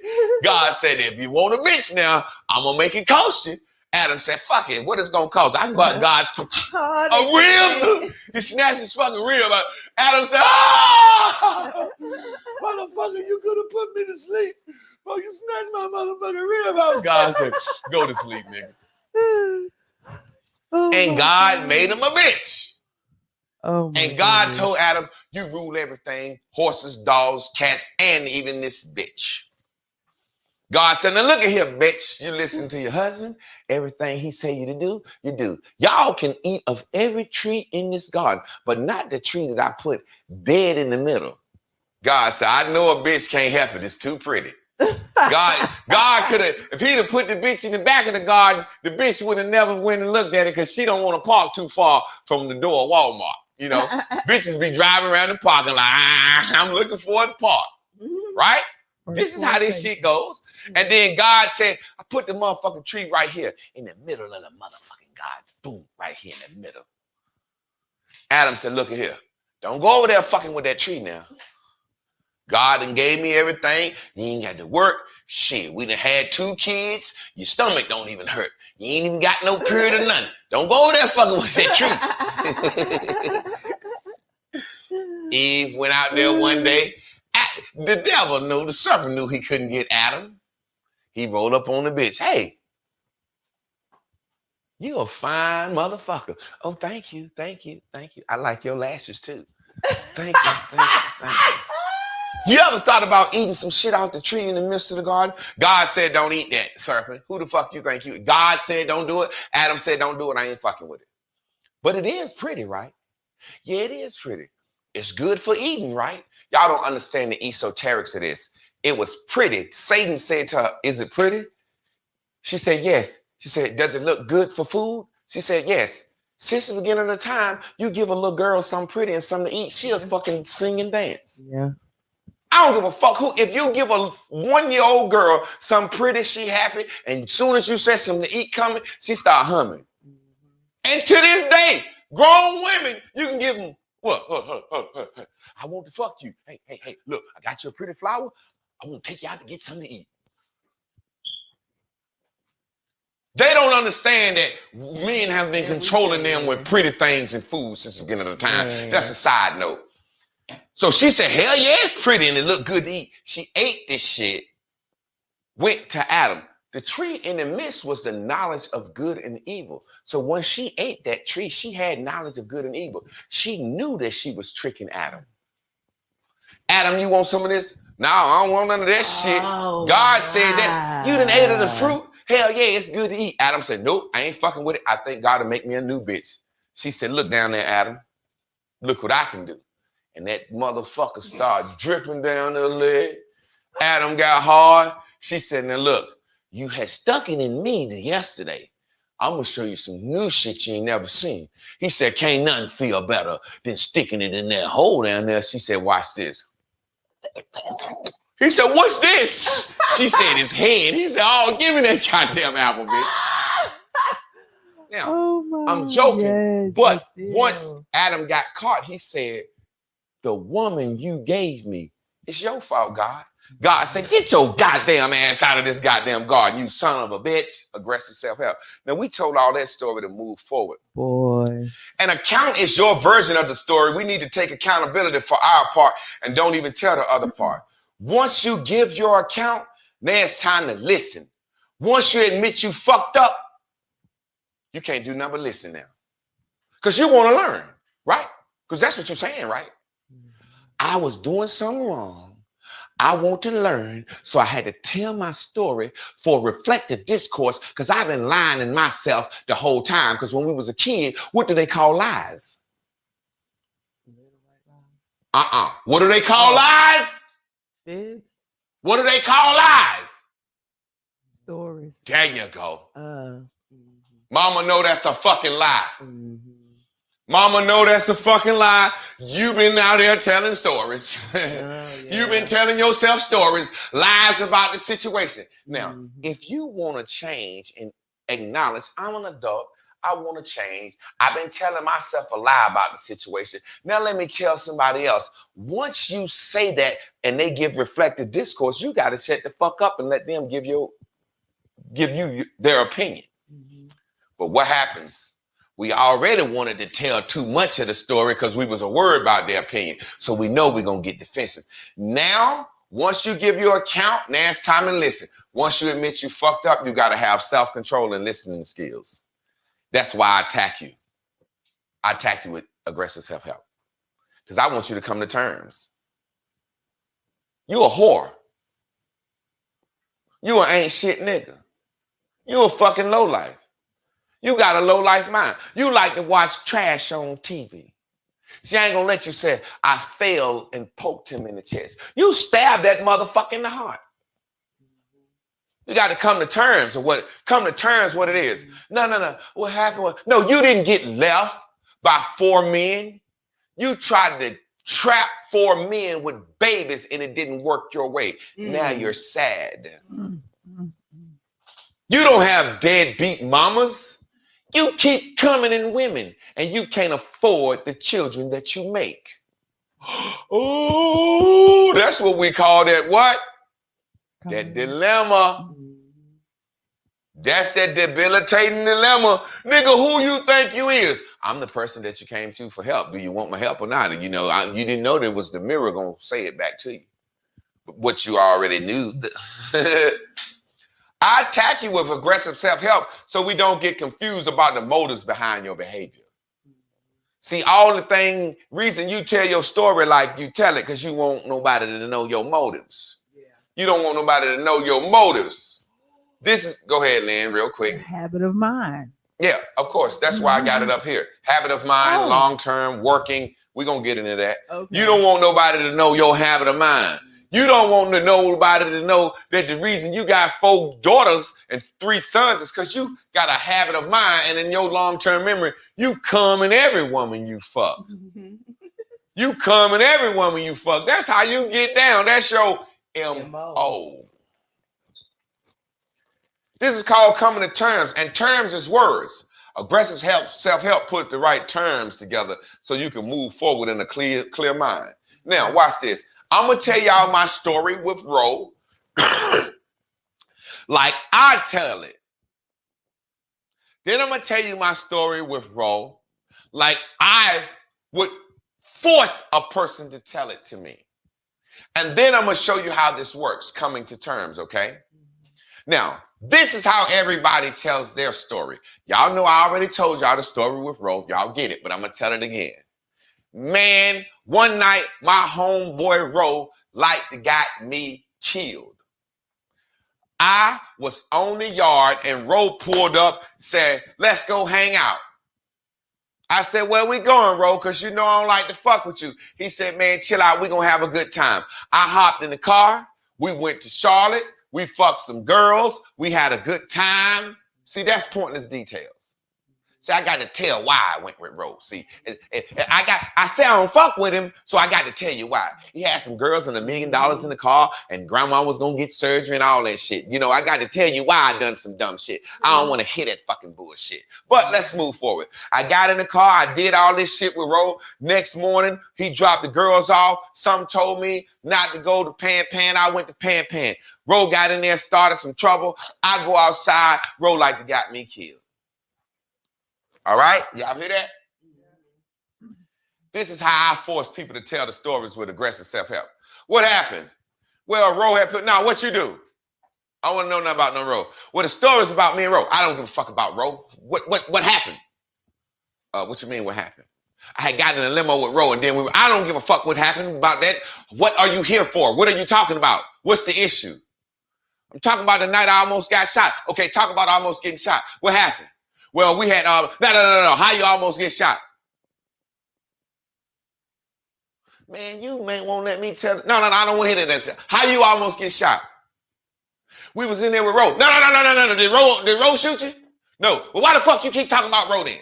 God said, if you want a bitch now, I'm going to make it cost you. Adam said, fuck it. What is it going to cost? I bought God a rib. He snatched his fucking rib out. Adam said, ah! Motherfucker, you could have put me to sleep. Oh, you snatched my motherfucking rib out. God said, go to sleep, nigga. And God made him a bitch. Oh, and God told Adam, you rule everything, horses, dogs, cats, and even this bitch. God said, now look at here, bitch. You listen to your husband. Everything he say you to do, you do. Y'all can eat of every tree in this garden, but not the tree that I put dead in the middle. God said, I know a bitch can't help it. It's too pretty. God could have, if he'd have put the bitch in the back of the garden, the bitch would have never went and looked at it because she don't want to park too far from the door of Walmart. You know, bitches be driving around the parking lot. I'm looking for a park, right? This is how this shit goes. And then God said, I put the motherfucking tree right here in the middle of the motherfucking garden. Boom, right here in the middle. Adam said, look at here. Don't go over there fucking with that tree now. God done gave me everything. You ain't got to work. Shit, we done had 2 kids. Your stomach don't even hurt. You ain't even got no period or nothing. Don't go over there fucking with that tree. Eve went out there one day. The devil knew, the serpent knew he couldn't get Adam. He rolled up on the bitch. Hey, you a fine motherfucker. Oh, thank you, thank you, thank you. I like your lashes too. Thank you, thank you, thank you. You ever thought about eating some shit out the tree in the midst of the garden? God said, don't eat that, serpent. Who the fuck you think you? God said, don't do it. Adam said, don't do it. I ain't fucking with it. But it is pretty, right? Yeah, it is pretty. It's good for eating, right? Y'all don't understand the esoterics of this. It was pretty. Satan said to her, is it pretty? She said, yes. She said, does it look good for food? She said, yes. Since the beginning of the time, you give a little girl something pretty and something to eat, she'll fucking sing and dance. Yeah. I don't give a fuck who. If you give a 1-year-old girl something pretty, she happy, and as soon as you say something to eat coming, she start humming. And to this day, grown women, you can give them, what? I want to fuck you. Hey, look, I got you a pretty flower. I want to take you out to get something to eat. They don't understand that men have been controlling them with pretty things and food since the beginning of the time. Yeah. That's a side note. So she said, hell yeah, it's pretty and it looked good to eat. She ate this shit, went to Adam. The tree in the midst was the knowledge of good and evil. So when she ate that tree, she had knowledge of good and evil. She knew that she was tricking Adam. Adam, you want some of this? No, I don't want none of that shit. God said that you done ate of the fruit. Hell yeah, it's good to eat. Adam said, nope, I ain't fucking with it. I think God will make me a new bitch. She said, look down there, Adam. Look what I can do. And that motherfucker started dripping down her leg. Adam got hard. She said, now look, you had stuck it in me yesterday. I'm going to show you some new shit you ain't never seen. He said, can't nothing feel better than sticking it in that hole down there. She said, watch this. He said, what's this? She said, his head. He said, oh, give me that goddamn apple, bitch. Now, I'm joking, but once Adam got caught, he said, the woman you gave me, it's your fault, God. God said, get your goddamn ass out of this goddamn garden, you son of a bitch. Aggressive self-help. Now, we told all that story to move forward. Boy. An account is your version of the story. We need to take accountability for our part and don't even tell the other part. Once you give your account, now it's time to listen. Once you admit you fucked up, you can't do nothing but listen now. Because you want to learn, right? Because that's what you're saying, right? I was doing something wrong. I want to learn, so I had to tell my story for reflective discourse because I've been lying in myself the whole time. Because when we was a kid, what do they call lies? What do they call lies? Fibs. What do they call lies? Stories. There you go. Mama know that's a fucking lie. Mama know that's a fucking lie. You've been out there telling stories. You've been telling yourself stories, lies about the situation. Now, if you want to change and acknowledge, I'm an adult, I want to change. I've been telling myself a lie about the situation. Now let me tell somebody else. Once you say that and they give reflective discourse, you got to shut the fuck up and let them give you their opinion. But what happens? We already wanted to tell too much of the story because we was worried about their opinion. So we know we're going to get defensive. Now, once you give your account, now it's time to listen. Once you admit you fucked up, you got to have self-control and listening skills. That's why I attack you. I attack you with aggressive self-help. Because I want you to come to terms. You a whore. You an ain't shit nigga. You a fucking lowlife. You got a low-life mind. You like to watch trash on TV. She ain't gonna let you say, I failed and poked him in the chest. You stabbed that motherfucker in the heart. You got to come to terms what it is. No. What happened was, no, you didn't get left by 4 men. You tried to trap 4 men with babies and it didn't work your way. Now you're sad. You don't have deadbeat mamas. You keep coming in women and you can't afford the children that you make. Oh, that's what we call that what? That dilemma. That's that debilitating dilemma. Nigga, who you think you is? I'm the person that you came to for help. Do you want my help or not? You know, you didn't know there was the mirror going to say it back to you. But what you already knew. I attack you with aggressive self-help so we don't get confused about the motives behind your behavior. See, reason you tell your story like you tell it because you want nobody to know your motives. Yeah. You don't want nobody to know your motives. Go ahead, Lynn, real quick. Habit of mind. Yeah, of course. That's why I got it up here. Habit of mind, long-term, working. We're going to get into that. Okay. You don't want nobody to know your habit of mind. You don't want nobody to know that the reason you got 4 daughters and 3 sons is because you got a habit of mind, and in your long-term memory, you come in every woman you fuck. You come in every woman you fuck. That's how you get down. That's your MO. This is called coming to terms, and terms is words. Aggressive self-help put the right terms together so you can move forward in a clear mind. Now, watch this. I'm going to tell y'all my story with Ro like I tell it. Then I'm going to tell you my story with Ro like I would force a person to tell it to me. And then I'm going to show you how this works, coming to terms, okay? Now, this is how everybody tells their story. Y'all know I already told y'all the story with Ro. Y'all get it, but I'm going to tell it again. Man, one night, my homeboy Ro got me killed. I was on the yard and Ro pulled up, said, let's go hang out. I said, where we going, Ro? Because you know I don't like to fuck with you. He said, man, chill out. We're going to have a good time. I hopped in the car. We went to Charlotte. We fucked some girls. We had a good time. See, that's pointless details. See, I got to tell why I went with Ro. See, I said I don't fuck with him, so I got to tell you why. He had some girls and $1 million in the car, and grandma was going to get surgery and all that shit. You know, I got to tell you why I done some dumb shit. I don't want to hear that fucking bullshit. But let's move forward. I got in the car. I did all this shit with Ro. Next morning, he dropped the girls off. Some told me not to go to Pan Pan. I went to Pan Pan. Ro got in there, started some trouble. I go outside. Ro got me killed. All right? Y'all hear that? This is how I force people to tell the stories with aggressive self-help. What happened? Well, Ro had put, now what you do? I want to know nothing about no Ro. Well, the story's about me and Ro. I don't give a fuck about Ro. What happened? What you mean what happened? I had gotten in a limo with Ro and then I don't give a fuck what happened about that. What are you here for? What are you talking about? What's the issue? I'm talking about the night I almost got shot. Okay, talk about almost getting shot. What happened? Well, we had, no. How you almost get shot? Man, you won't let me tell. No, I don't want to hear that. How you almost get shot? We was in there with Ro. No. Did Ro shoot you? No. Well, why the fuck you keep talking about Ro then?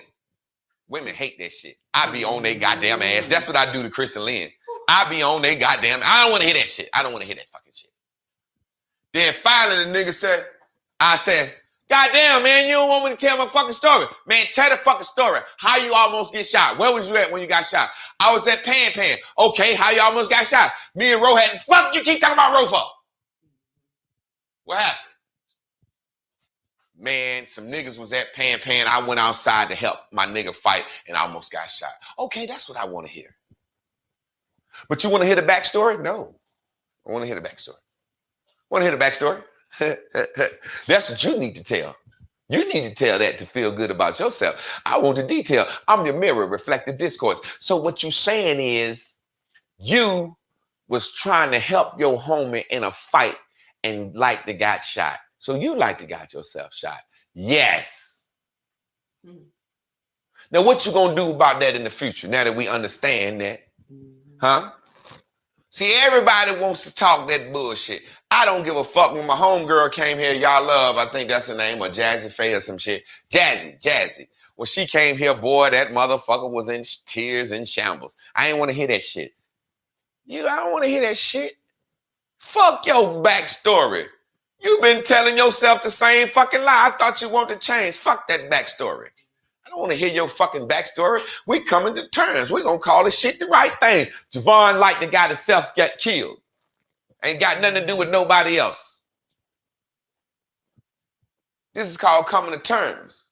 Women hate that shit. I be on their goddamn ass. That's what I do to Chris and Lynn. I be on their goddamn. I don't want to hear that shit. I don't want to hear that fucking shit. Then finally the nigga said, I said, Goddamn, man, you don't want me to tell my fucking story. Man, tell the fucking story. How you almost get shot? Where was you at when you got shot? I was at Pan Pan. Okay, how you almost got shot? Me and Ro had, fuck you keep talking about Ro for? What happened? Man, some niggas was at Pan Pan. I went outside to help my nigga fight and I almost got shot. Okay, that's what I want to hear. But you want to hear the backstory? No. I want to hear the backstory. Want to hear the backstory? That's what you need to tell. You need to tell that to feel good about yourself. I want the detail. I'm your mirror, reflective discourse. So what you're saying is you was trying to help your homie in a fight and like the got shot. So you like to got yourself shot. Yes. Now what you gonna do about that in the future now that we understand that? Huh? See, everybody wants to talk that bullshit. I don't give a fuck. When my homegirl came here, y'all love, I think that's her name, or Jazzy Faye or some shit. Jazzy. When she came here, boy, that motherfucker was in tears and shambles. I ain't want to hear that shit. I don't want to hear that shit. Fuck your backstory. You've been telling yourself the same fucking lie. I thought you wanted to change. Fuck that backstory. I don't want to hear your fucking backstory. We coming to terms. We gonna call this shit the right thing. Javon like the guy that self got killed. Ain't got nothing to do with nobody else. This is called coming to terms.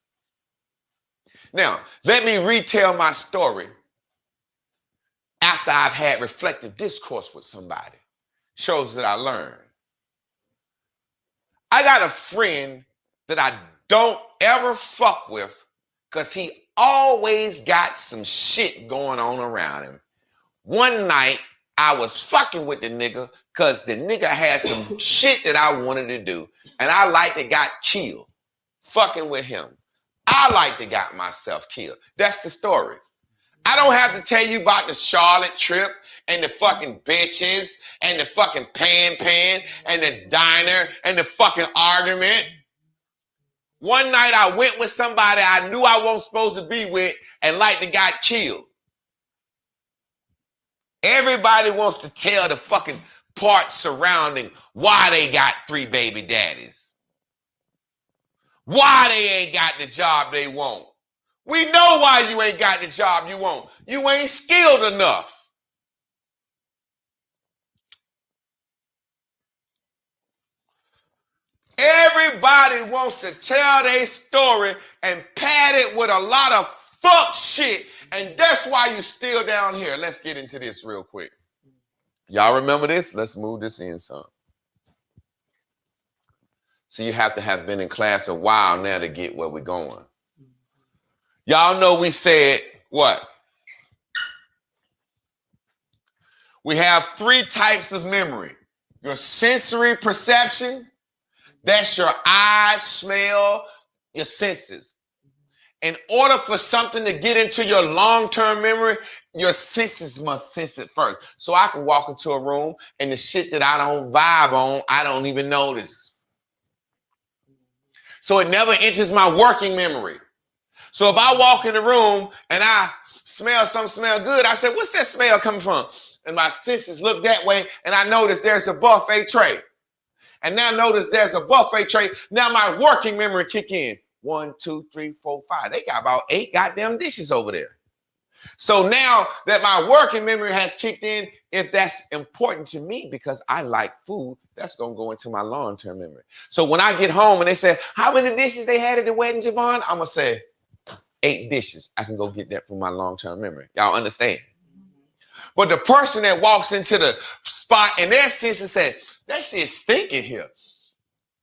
Now, let me retell my story after I've had reflective discourse with somebody. Shows that I learned. I got a friend that I don't ever fuck with because he always got some shit going on around him. One night, I was fucking with the nigga because the nigga had some shit that I wanted to do. And I like to got killed fucking with him. I like to got myself killed. That's the story. I don't have to tell you about the Charlotte trip and the fucking bitches and the fucking pan and the diner and the fucking argument. One night I went with somebody I knew I wasn't supposed to be with and like they got killed. Everybody wants to tell the fucking part surrounding why they got 3 baby daddies. Why they ain't got the job they want. We know why you ain't got the job you want. You ain't skilled enough. Everybody wants to tell their story and pad it with a lot of fuck shit. And that's why you're still down here. Let's get into this real quick. Y'all remember this? Let's move this in some. So you have to have been in class a while now to get where we're going. Y'all know we said what? We have 3 types of memory. Your sensory perception, that's your eyes, smell, your senses. In order for something to get into your long-term memory, your senses must sense it first. So I can walk into a room and the shit that I don't vibe on, I don't even notice. So it never enters my working memory. So if I walk in the room and I smell something smell good, I say, what's that smell coming from? And my senses look that way and I notice there's a buffet tray. And now notice there's a buffet tray. Now my working memory kick in. 1, 2, 3, 4, 5. They got about 8 goddamn dishes over there. So now that my working memory has kicked in, if that's important to me because I like food, that's going to go into my long-term memory. So when I get home and they say, how many dishes they had at the wedding, Javon? I'm going to say 8 dishes. I can go get that from my long-term memory. Y'all understand? But the person that walks into the spot and their senses say, that shit's stinking here.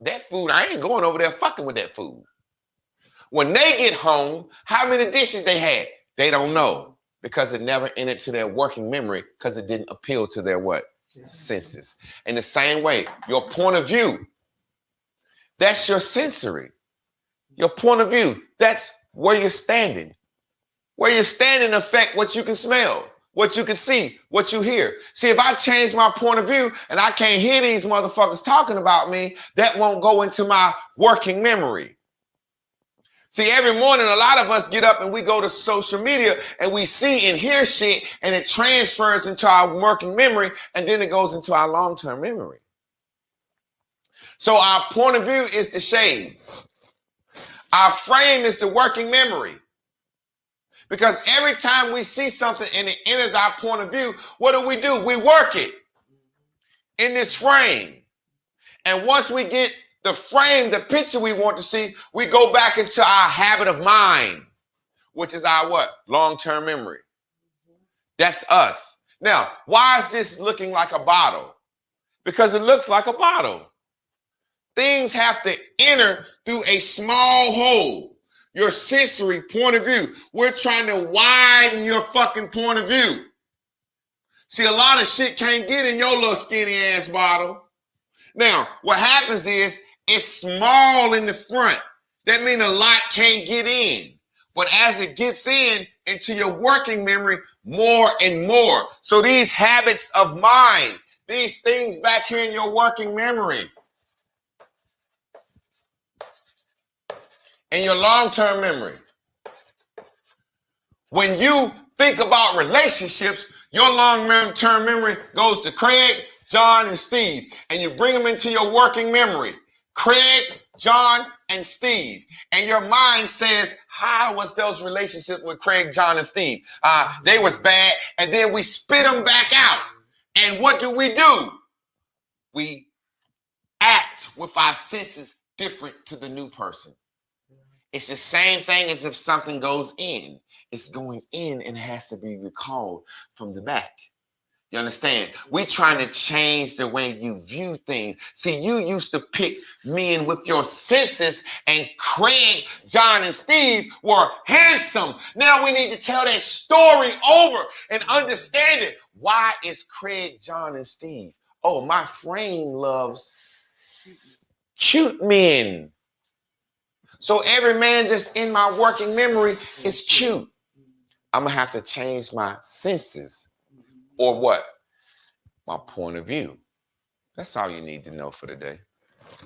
That food, I ain't going over there fucking with that food. When they get home, how many dishes they had? They don't know because it never entered to their working memory because it didn't appeal to their what? Senses. In the same way, your point of view, that's your sensory. Your point of view, that's where you're standing. Where you're standing affect what you can smell, what you can see, what you hear. See, if I change my point of view and I can't hear these motherfuckers talking about me, that won't go into my working memory. See, every morning, a lot of us get up and we go to social media and we see and hear shit and it transfers into our working memory and then it goes into our long-term memory. So our point of view is the shades. Our frame is the working memory. Because every time we see something and it enters our point of view, what do? We work it in this frame. And once we get the frame, the picture we want to see, we go back into our habit of mind, which is our what? Long-term memory. That's us. Now, why is this looking like a bottle? Because it looks like a bottle. Things have to enter through a small hole. Your sensory point of view. We're trying to widen your fucking point of view. See, a lot of shit can't get in your little skinny ass bottle. Now, what happens is it's small in the front. That means a lot can't get in. But as it gets into your working memory, more and more. So these habits of mind, these things back here in your working memory, and your long-term memory. When you think about relationships, your long-term memory goes to Craig, John, and Steve, and you bring them into your working memory. Craig, John, and Steve. And your mind says, how was those relationships with Craig, John, and Steve? They was bad, and then we spit them back out. And what do? We act with our senses different to the new person. It's the same thing as if something goes in. It's going in and has to be recalled from the back. You understand? We're trying to change the way you view things. See, you used to pick men with your senses, and Craig, John, and Steve were handsome. Now we need to tell that story over and understand it. Why is Craig, John, and Steve? Oh, my frame loves cute men. So every man just in my working memory is cute. I'm going to have to change my senses. Or what? My point of view. That's all you need to know for today.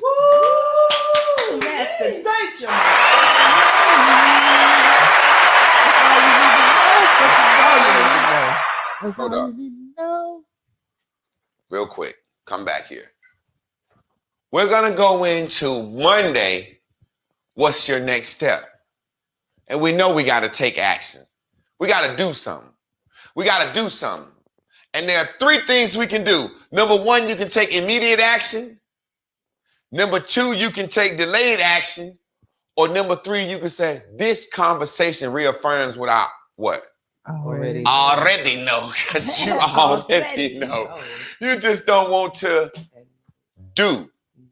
Woo! Master teacher. Hold up. Real quick. Come back here. We're going to go into Monday. What's your next step? And we know we got to take action. We got to do something. We got to do something. And there are 3 things we can do. Number 1, you can take immediate action. Number 2, you can take delayed action. Or number 3, you can say, this conversation reaffirms what I, what? Already know. Because you already know. You just don't want to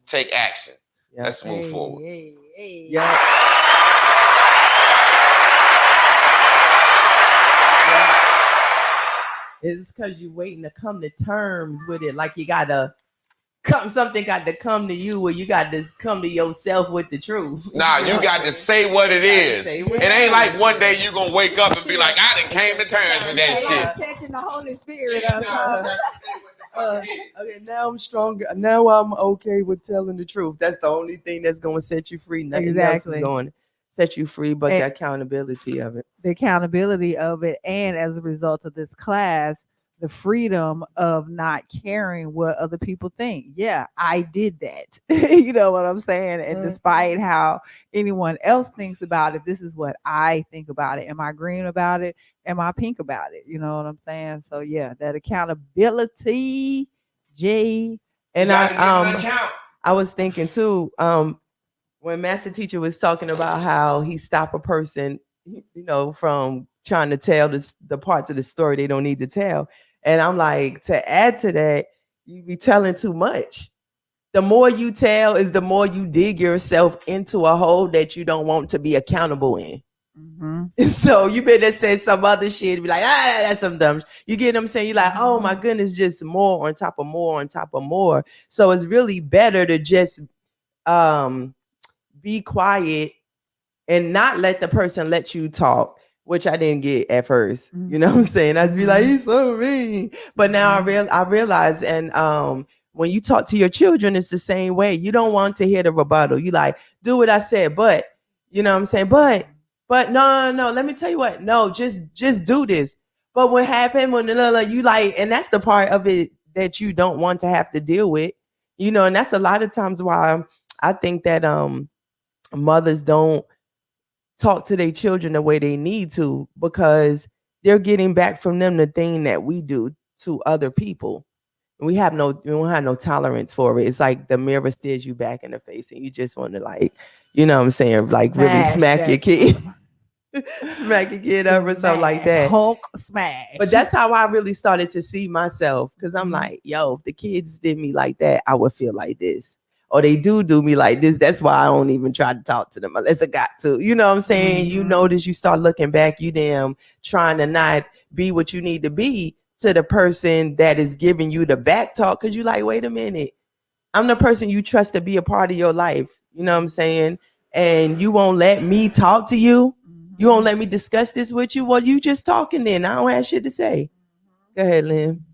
take action. Yeah. Let's move forward. Yeah. It's because you're waiting to come to terms with it. Like you gotta something got to come to you, or you got to come to yourself with the truth. Nah, you got to say what it is. It ain't like one day you gonna wake up and be like, I done came to terms with that shit. Catching the Holy Spirit. Okay, now I'm stronger. Now I'm okay with telling the truth. That's the only thing that's going to set you free. Nothing else is going to set you free, but the accountability of it. The accountability of it. And as a result of this class, the freedom of not caring what other people think. Yeah, I did that. You know what I'm saying? And despite how anyone else thinks about it, this is what I think about it. Am I green about it? Am I pink about it? You know what I'm saying? So yeah, that accountability, Jay. And I was thinking too, when Master Teacher was talking about how he stopped a person, you know, from trying to tell the parts of the story they don't need to tell. And I'm like, to add to that, you be telling too much. The more you tell is the more you dig yourself into a hole that you don't want to be accountable in. Mm-hmm. So you better say some other shit, be like, that's some dumb. You get what I'm saying? You're like, oh my goodness, just more on top of more on top of more. So it's really better to just be quiet and not let the person let you talk, which I didn't get at first. You know what I'm saying? I'd be like, he's so mean. But now I realize, and when you talk to your children, it's the same way. You don't want to hear the rebuttal. You like, do what I said, but, you know what I'm saying? But no, let me tell you what. No, just do this. But what happened when you like, and that's the part of it that you don't want to have to deal with, you know, and that's a lot of times why I think that mothers don't talk to their children the way they need to, because they're getting back from them the thing that we do to other people. We don't have no tolerance for it. It's like the mirror stares you back in the face and you just want to, like, you know what I'm saying, like really smack your kid. Smack your kid up or something like that. Hulk smash. But that's how I really started to see myself, because I'm like, yo, if the kids did me like that, I would feel like this. Or they do me like this. That's why I don't even try to talk to them unless I got to. You know what I'm saying? You notice, you start looking back, you damn trying to not be what you need to be to the person that is giving you the back talk, because you like, wait a minute, I'm the person you trust to be a part of your life. You know what I'm saying? And you won't let me talk to you. You won't let me discuss this with you. Well, you just talking then. I don't have shit to say. Go ahead, Lynn.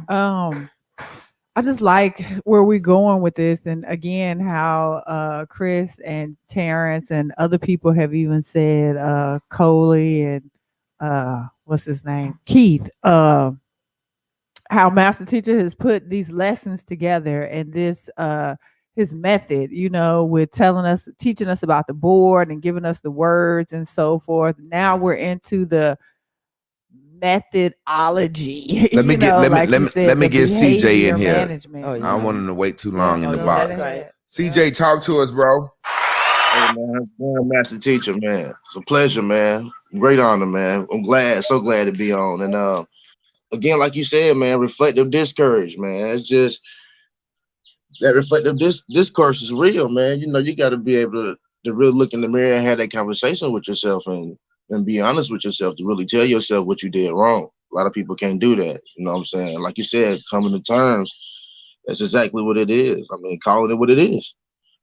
I just like where we're going with this. And again, how Chris and Terrence and other people have even said, Coley and what's his name? Keith, how Master Teacher has put these lessons together, and this his method, you know, with teaching us about the board and giving us the words and so forth. Now we're into the methodology. Let me get CJ in here. Management. Oh, I yeah. don't want him to wait too long in the no, box. that's right. CJ, talk to us, bro. Hey man, Master Teacher, man. It's a pleasure, man. Great honor, man. I'm so glad to be on. And again, like you said, man, reflective discourage, man. It's just that reflective discourse is real, man. You know, you got to be able to really look in the mirror and have that conversation with yourself and be honest with yourself, to really tell yourself what you did wrong. A lot of people can't do that. You know what I'm saying? Like you said, coming to terms, that's exactly what it is. I mean, calling it what it is.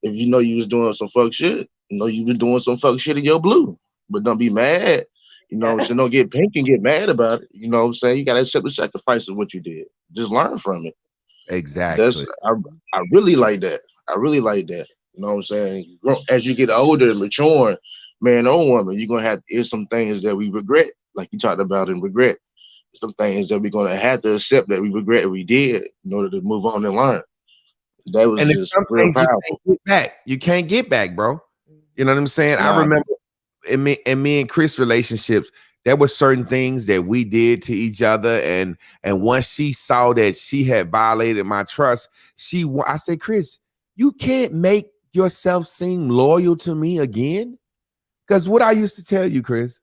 If you know you was doing some fuck shit, you know you was doing some fuck shit in your blue, but don't be mad. You know what I'm saying? Don't get pink and get mad about it. You know what I'm saying? You got to accept the sacrifice of what you did. Just learn from it. Exactly. I really like that. I really like that. You know what I'm saying? As you get older and maturing, man or woman, you're going to here's some things that we regret, like you talked about in regret. Some things that we're going to have to accept that we regret we did in order to move on and learn. That was just real powerful. You can't get back, bro. You know what I'm saying? I remember in me and Chris relationships, there were certain things that we did to each other, and once she saw that she had violated my trust, I said, Chris, you can't make yourself seem loyal to me again. Because what I used to tell you, Chris.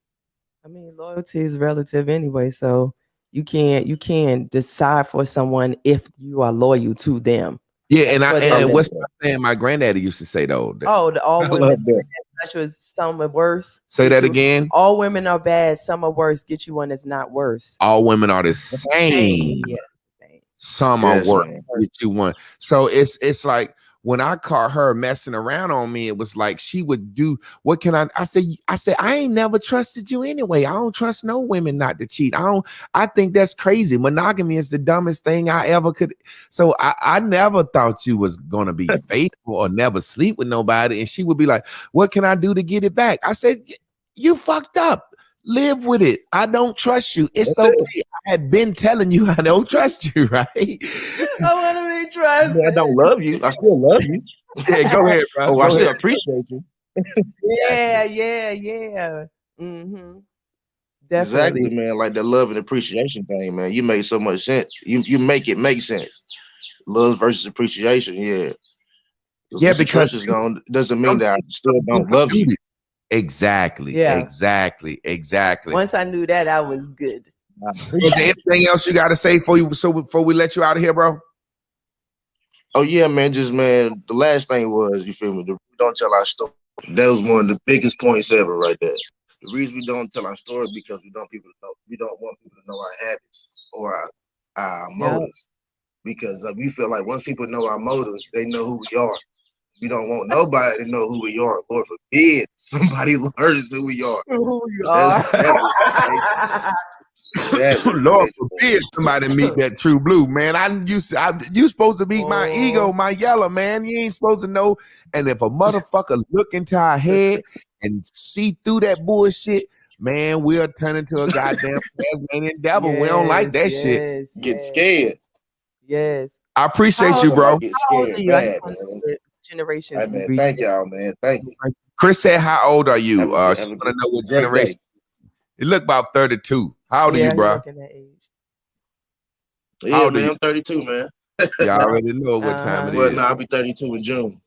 I mean, loyalty is relative anyway, so you can't decide for someone if you are loyal to them. Yeah, and what's saying my granddaddy used to say though. All women such was some are worse. Say that again. All women are bad, some are worse. Get you one that's not worse. All women are the same. Yeah. Some are worse. Get you one. So it's like when I caught her messing around on me, it was like she would do, what can I said, I ain't never trusted you anyway. I don't trust no women not to cheat. I think that's crazy. Monogamy is the dumbest thing I ever could. So I never thought you was going to be faithful or never sleep with nobody. And she would be like, what can I do to get it back? I said, you fucked up. Live with it. I don't trust you. It's okay. I had been telling you I don't trust you, right? I want to be trusted. I don't love you. I still love you. Yeah, go ahead, bro. I still appreciate you. Yeah. Definitely. Exactly, man. Like the love and appreciation thing, man. You make so much sense. You make it make sense. Love versus appreciation, yeah. Yeah, because is gone doesn't mean that I still don't love you. Exactly. Yeah. Exactly. Once I knew that, I was good. Is there anything else you got to say before we let you out of here, bro? Oh yeah, man. Just man, the last thing was, you feel me? We don't tell our story. That was one of the biggest points ever, right there. The reason we don't tell our story because we don't want people to know our habits or our motives. Because we feel like once people know our motives, they know who we are. We don't want nobody to know who we are. Lord forbid somebody learns who we are. Who you are. Lord forbid somebody meet that true blue, man. You supposed to meet my ego, my yellow, man. You ain't supposed to know. And if a motherfucker look into our head and see through that bullshit, man, we'll turn into a goddamn Tasmanian devil. We don't like that shit. Get scared. Yes. I appreciate you, bro. How old are you? generations. Hey, man, thank y'all, man. Thank you. Chris said, "How old are you?" Have a She good- want to know what great day. generation. You look about 32. How old are Yeah, you, he bro? looking that age. Yeah, old are man, you? I'm 32, man. You already know what time it Uh-huh. But is. no, I'll be 32 in June.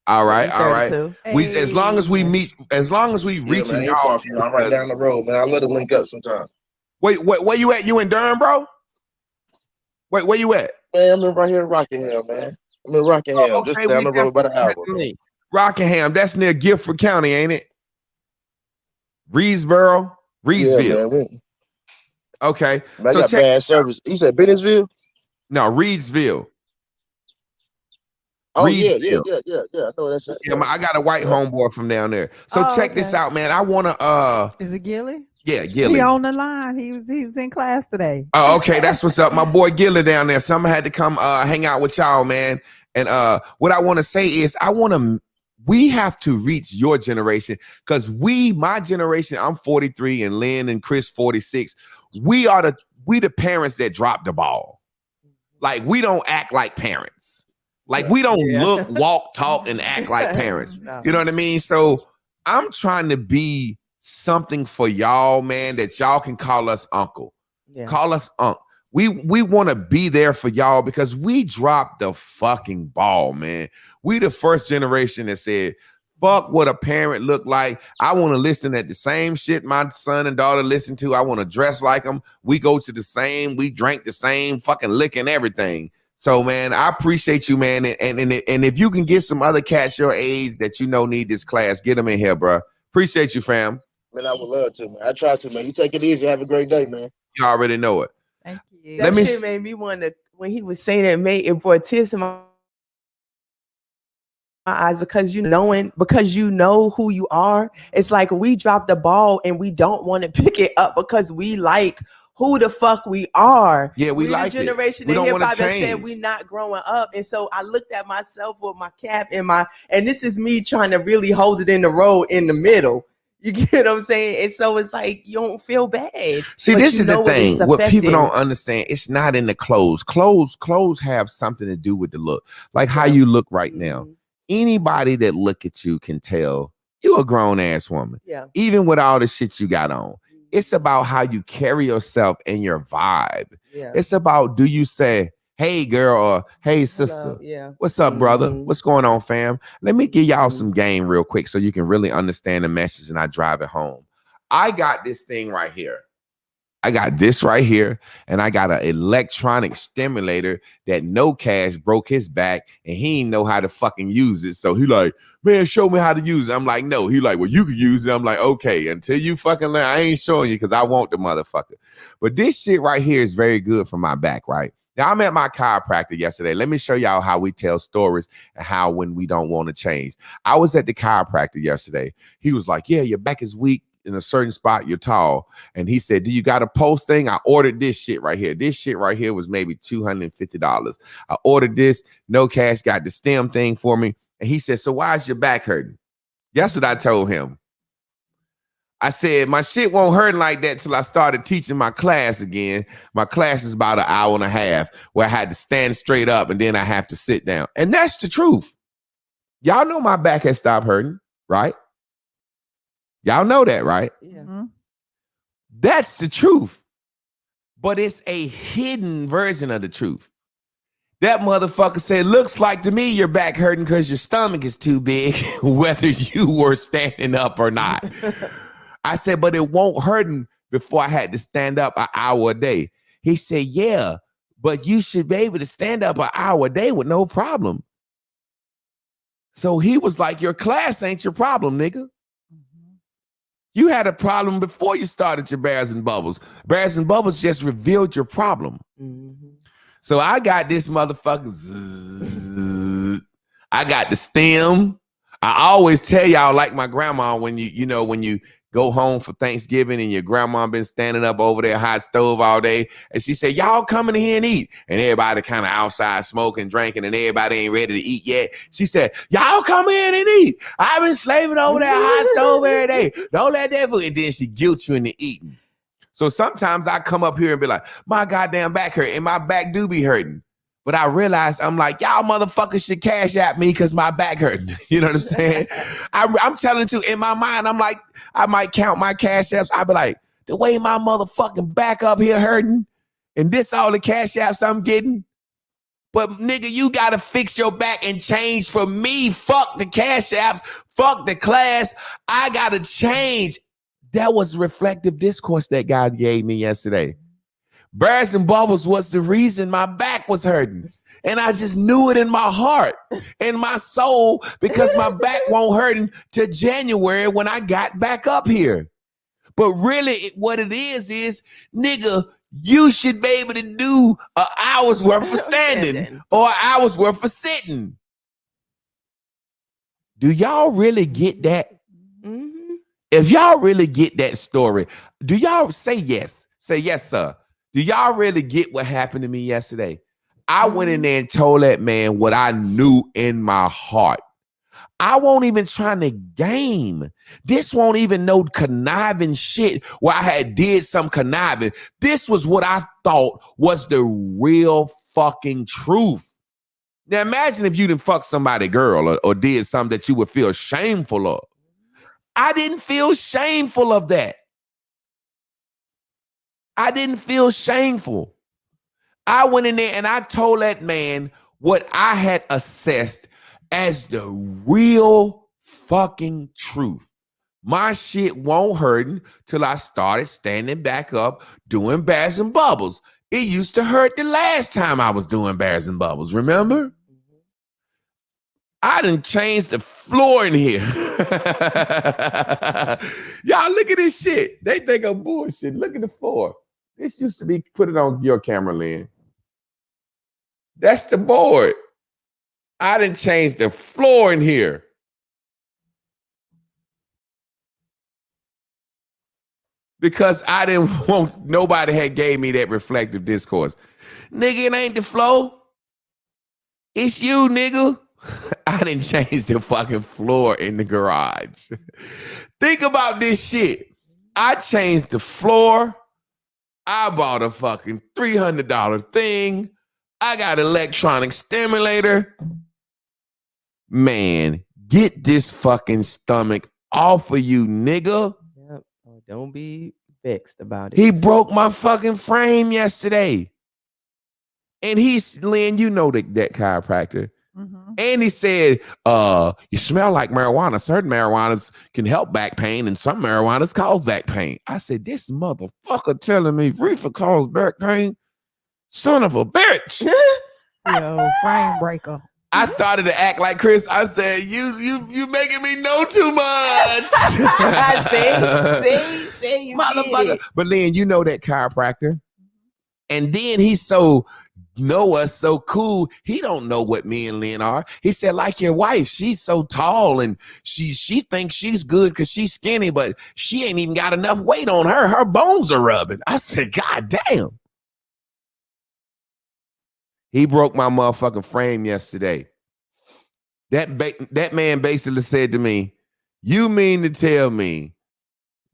All He'll right, be all right. 32. We as long as we Hey. meet, as long as we Yeah, reaching man, I ain't y'all. far from you. I'm right because- down the road, man. I love to link up sometime. Wait, where you at? You in Durham, bro? Wait, where you at? Man, I'm right here in Rockingham, man. I'm in Rockingham, just down the road by the hour. Rockingham, that's near Guilford County, ain't it? Reedsboro, Reedsville. Yeah, man. Okay, Man, I so got check. bad service. You said Bennettsville? No, Reedsville. Oh, Reedsville. yeah. I know that's it. Yeah, I got a white homeboy from down there. So Oh, check this okay. out, man. I wanna Is it Gilly? yeah, Gilly. He on the line. He's in class today. Oh, okay, that's what's up. My boy Gilly down there. So I'm gonna have to come hang out with y'all, man. And what I want to say is we have to reach your generation because my generation, I'm 43 and Lynn and Chris 46. We the parents that drop the ball. Like we don't act like parents. Like we don't look, walk, talk, and act like parents. No. You know what I mean? So I'm trying to be something for y'all, man, that y'all can call us uncle. Yeah. Call us unc. We want to be there for y'all because we dropped the fucking ball, man. We the first generation that said, fuck what a parent look like. I want to listen at the same shit my son and daughter listen to. I want to dress like them. We go to the same, we drank the same fucking liquor and everything. So, man, I appreciate you, man. And if you can get some other cats your age that you know need this class, get them in here, bro. Appreciate you, fam. Man, I would love to, man. I try to, man. You take it easy. Have a great day, man. You already know it. Thank you. That Let me shit made me want to, when he was saying it brought tears to my eyes because you know who you are. It's like we dropped the ball and we don't want to pick it up because we like who the fuck we are. Yeah, we like the generation it. We in don't hip want hop to that change. said we not growing up. And so I looked at myself with my cap and this is me trying to really hold it in the road in the middle. You get what I'm saying? And so it's like you don't feel bad. See, but this you is the know thing. it's What people affecting. don't understand, it's not in the clothes. Clothes have something to do with the look. Like how you look right now. Mhm. Anybody that look at you can tell you're a grown ass woman. Yeah. Even with all the shit you got on. It's about how you carry yourself and your vibe. Yeah. It's about, do you say, hey girl, or hey sister, Hello. Yeah. what's up, brother? Mhm. What's going on, fam? Let me give y'all some game real quick so you can really understand the message and I drive it home. I got this thing right here. I got this right here, and I got an electronic stimulator that No Cash broke his back, and he didn't know how to fucking use it. So he like, man, show me how to use it. I'm like, no. He like, well, you can use it. I'm like, okay, until you fucking learn, I ain't showing you because I want the motherfucker. But this shit right here is very good for my back, right? Now, I'm at my chiropractor yesterday. Let me show y'all how we tell stories and how when we don't want to change. I was at the chiropractor yesterday. He was like, yeah, your back is weak. In a certain spot, you're tall. And he said, do you got a post thing? I ordered this shit right here. This shit right here was maybe $250. I ordered this. No Cash got the stem thing for me. And he said, so why is your back hurting? Guess what I told him? I said, my shit won't hurt like that till I started teaching my class again. My class is about an hour and a half where I had to stand straight up and then I have to sit down. And that's the truth. Y'all know my back has stopped hurting, right? Y'all know that, right? Yeah. Mhm. That's the truth. But it's a hidden version of the truth. That motherfucker said, looks like to me your back hurting because your stomach is too big, whether you were standing up or not. I said, but it won't hurting before I had to stand up an hour a day. He said, yeah, but you should be able to stand up an hour a day with no problem. So he was like, your class ain't your problem, nigga. You had a problem before you started your Bears and Bubbles. Bears and Bubbles just revealed your problem. Mhm. So I got this motherfucker. Zzz. I got the stem. I always tell y'all, like my grandma, when you go home for Thanksgiving and your grandma been standing up over there hot stove all day, and she said, y'all come in here and eat. And everybody kind of outside smoking, drinking, and everybody ain't ready to eat yet. She said, y'all come in and eat. I've been slaving over that hot stove every day. Don't let that food. And then she guilt you into eating. So sometimes I come up here and be like, my goddamn back hurt, and my back do be hurting. But I realized I'm like, y'all motherfuckers should cash at me because my back hurting. You know what I'm saying? I'm telling you, in my mind, I'm like, I might count my cash apps. I be like, the way my motherfucking back up here hurting, and this all the cash apps I'm getting. But nigga, you gotta fix your back and change for me. Fuck the cash apps. Fuck the class. I gotta change. That was reflective discourse that God gave me yesterday. Bears and Bubbles was the reason my back was hurting. And I just knew it in my heart, in my soul, because my back won't hurt until January when I got back up here. But really, what it is, nigga, you should be able to do an hour's worth of standing or an hour's worth of sitting. Do y'all really get that? Mm-hmm. If y'all really get that story, do y'all say yes? Say yes, sir. Do y'all really get what happened to me yesterday? I went in there and told that man what I knew in my heart. I won't even trying to game. This won't even no conniving shit where I had did some conniving. This was what I thought was the real fucking truth. Now imagine if you didn't fuck somebody girl or did something that you would feel shameful of. I didn't feel shameful of that. I didn't feel shameful. I went in there and I told that man what I had assessed as the real fucking truth. My shit won't hurt till I started standing back up doing Bears and Bubbles. It used to hurt the last time I was doing Bears and Bubbles, remember? I done changed the floor in here. Y'all look at this shit. They think I'm bullshit. Look at the floor. This used to be, put it on your camera, Lynn. That's the board. I done changed the floor in here. Because I didn't want, nobody had gave me that reflective discourse. Nigga, it ain't the floor. It's you, nigga. I didn't change the fucking floor in the garage. Think about this shit. I changed the floor. I bought a fucking $300 thing. I got an electronic stimulator. Man, get this fucking stomach off of you, nigga. Yep. Oh, don't be vexed about it. He broke my fucking frame yesterday. And he's, Lynn, you know that chiropractor. Mm-hmm. And he said, you smell like marijuana. Certain marijuanas can help back pain, and some marijuanas cause back pain. I said, this motherfucker telling me reefer cause back pain? Son of a bitch. Yo, frame breaker. I started to act like Chris. I said, you making me know too much. See, you motherfucker. did it. But Lynn, you know that chiropractor. And then he's so know us so cool. He don't know what me and Lynn are. He said, like your wife, she's so tall and she thinks she's good because she's skinny, but she ain't even got enough weight on her. Her bones are rubbing. I said, God damn. He broke my motherfucking frame yesterday. That man basically said to me, you mean to tell me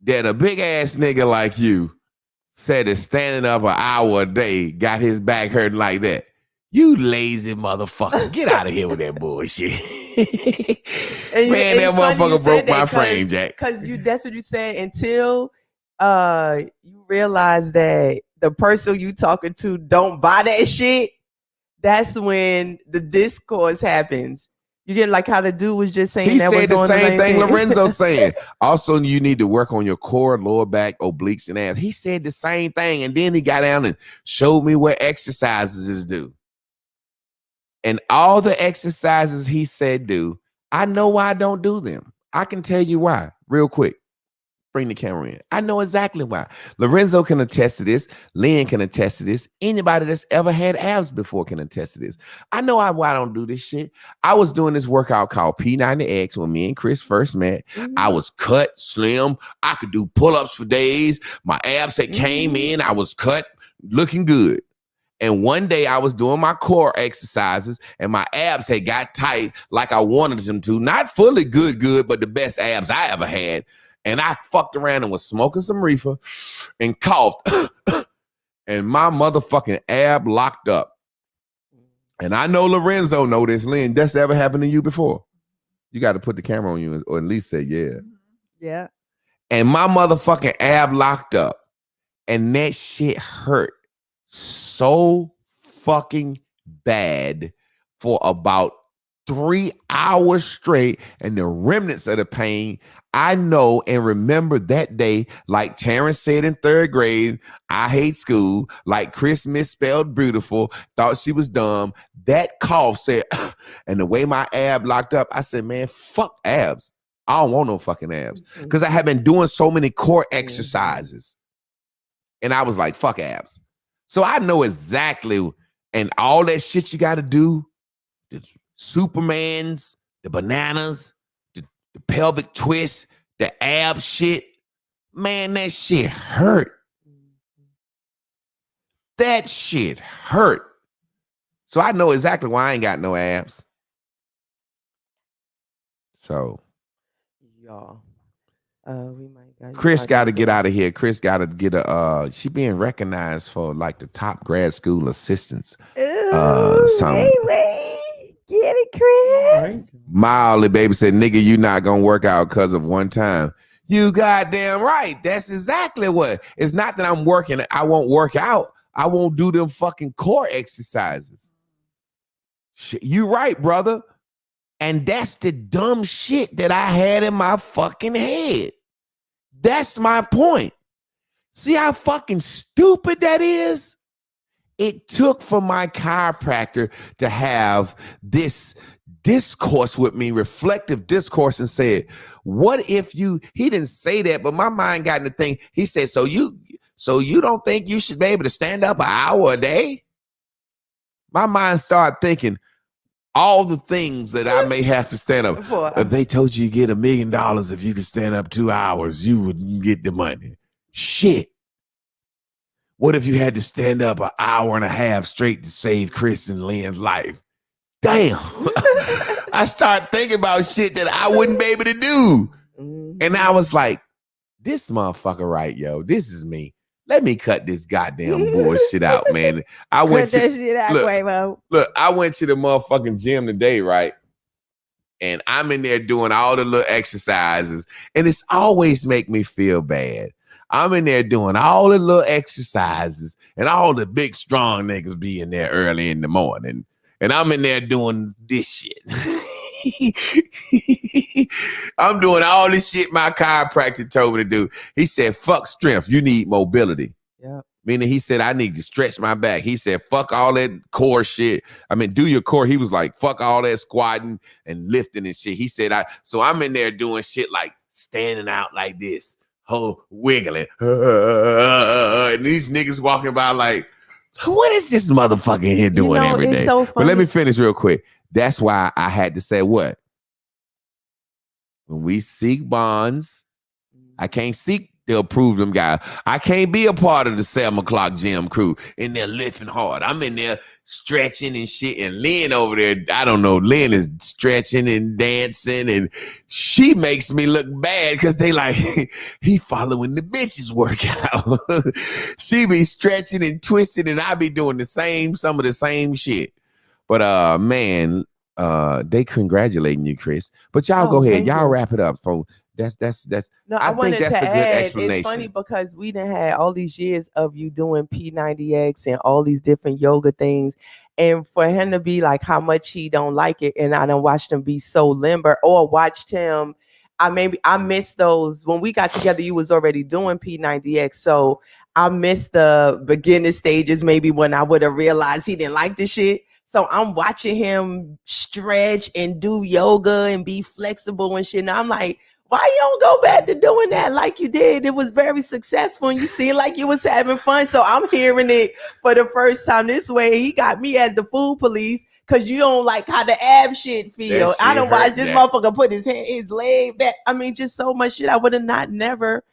that a big ass nigga like you said that standing up an hour a day got his back hurting like that? You lazy motherfucker. Get out of here with that bullshit. Man, that motherfucker broke my frame, Jack. Because that's what you said until you realize that the person you talking to don't buy that shit. That's when the discourse happens. You get like how the dude was just saying he that said was the on same the thing Lorenzo saying. Also, you need to work on your core, lower back, obliques, and ass. He said the same thing, and then he got down and showed me what exercises to do. And all the exercises he said do, I know why I don't do them. I can tell you why, real quick. Bring the camera in. I know exactly why. Lorenzo can attest to this. Lynn can attest to this. Anybody that's ever had abs before can attest to this. I know why I don't do this shit. I was doing this workout called P90X when me and Chris first met. Mm-hmm. I was cut, slim. I could do pull-ups for days. My abs had came in. I was cut, looking good. And one day I was doing my core exercises and my abs had got tight like I wanted them to. Not fully good, but the best abs I ever had. And I fucked around and was smoking some reefer and coughed. And my motherfucking ab locked up. And I know Lorenzo know this, Lynn. That's ever happened to you before? You got to put the camera on you or at least say, yeah. Yeah. And my motherfucking ab locked up. And that shit hurt so fucking bad for about 3 hours straight. And the remnants of the pain, I know and remember that day, like Terrence said in 3rd grade, I hate school, like Chris misspelled beautiful, thought she was dumb. That cough said, and the way my ab locked up, I said, man, fuck abs. I don't want no fucking abs. Because I have been doing so many core exercises. And I was like, fuck abs. So I know exactly, and all that shit you got to do, the Supermans, the bananas, the pelvic twist, the ab shit, man, that shit hurt. That shit hurt. So I know exactly why I ain't got no abs. So. Y'all. We might Chris got to get out of here. Chris got to get she being recognized for like the top grad school assistants. Wait. Get it, Chris. Miley baby said, nigga, you not gonna work out because of one time. You goddamn right. That's exactly what. It's not that I'm working. I won't work out. I won't do them fucking core exercises. Shit, you right, brother. And that's the dumb shit that I had in my fucking head. That's my point. See how fucking stupid that is? It took for my chiropractor to have this discourse with me, reflective discourse, and said, what if you, he didn't say that, but my mind got in the thing. He said, so you don't think you should be able to stand up an hour a day? My mind started thinking all the things that I may have to stand up. If they told you get $1 million if you could stand up 2 hours, you wouldn't get the money. Shit. What if you had to stand up an hour and a half straight to save Chris and Lynn's life? Damn. I started thinking about shit that I wouldn't be able to do. And I was like, this motherfucker right, yo. This is me. Let me cut this goddamn bullshit out, man. I went to look, I went to the motherfucking gym today, right? And I'm in there doing all the little exercises, and it's always make me feel bad. I'm in there doing all the little exercises, and all the big strong niggas be in there early in the morning, and I'm in there doing this shit. I'm doing all this shit my chiropractor told me to do. He said, fuck strength, you need mobility. Yeah. Meaning he said, I need to stretch my back. He said, fuck all that core shit. I mean, do your core. He was like, fuck all that squatting and lifting and shit. He said, so I'm in there doing shit like standing out like this, wiggling. And these niggas walking by like, what is this motherfucker here doing every day? So funny. But let me finish real quick. That's why I had to say what? When we seek bonds, I can't seek to approve them guys. I can't be a part of the 7 o'clock gym crew in there lifting hard. I'm in there stretching and shit. And Lynn over there, I don't know, Lynn is stretching and dancing. And she makes me look bad because they like, he following the bitches workout. She be stretching and twisting and I be doing some of the same shit. But man, they congratulating you, Chris. But y'all go ahead. Y'all wrap it up. That's no, I think that's a good explanation. It's funny because we done had all these years of you doing P90X and all these different yoga things. And for him to be like how much he don't like it, and I done watched him be so limber, or watched him. I missed those when we got together. You was already doing P90X, so I missed the beginning stages. Maybe when I would have realized he didn't like the shit. So I'm watching him stretch and do yoga and be flexible and shit. And I'm like, why you don't go back to doing that like you did? It was very successful and you seem like you was having fun. So I'm hearing it for the first time this way. He got me as the food police because you don't like how the ab shit feel. I don't watch this motherfucker put his leg back. I mean, just so much shit. I would have never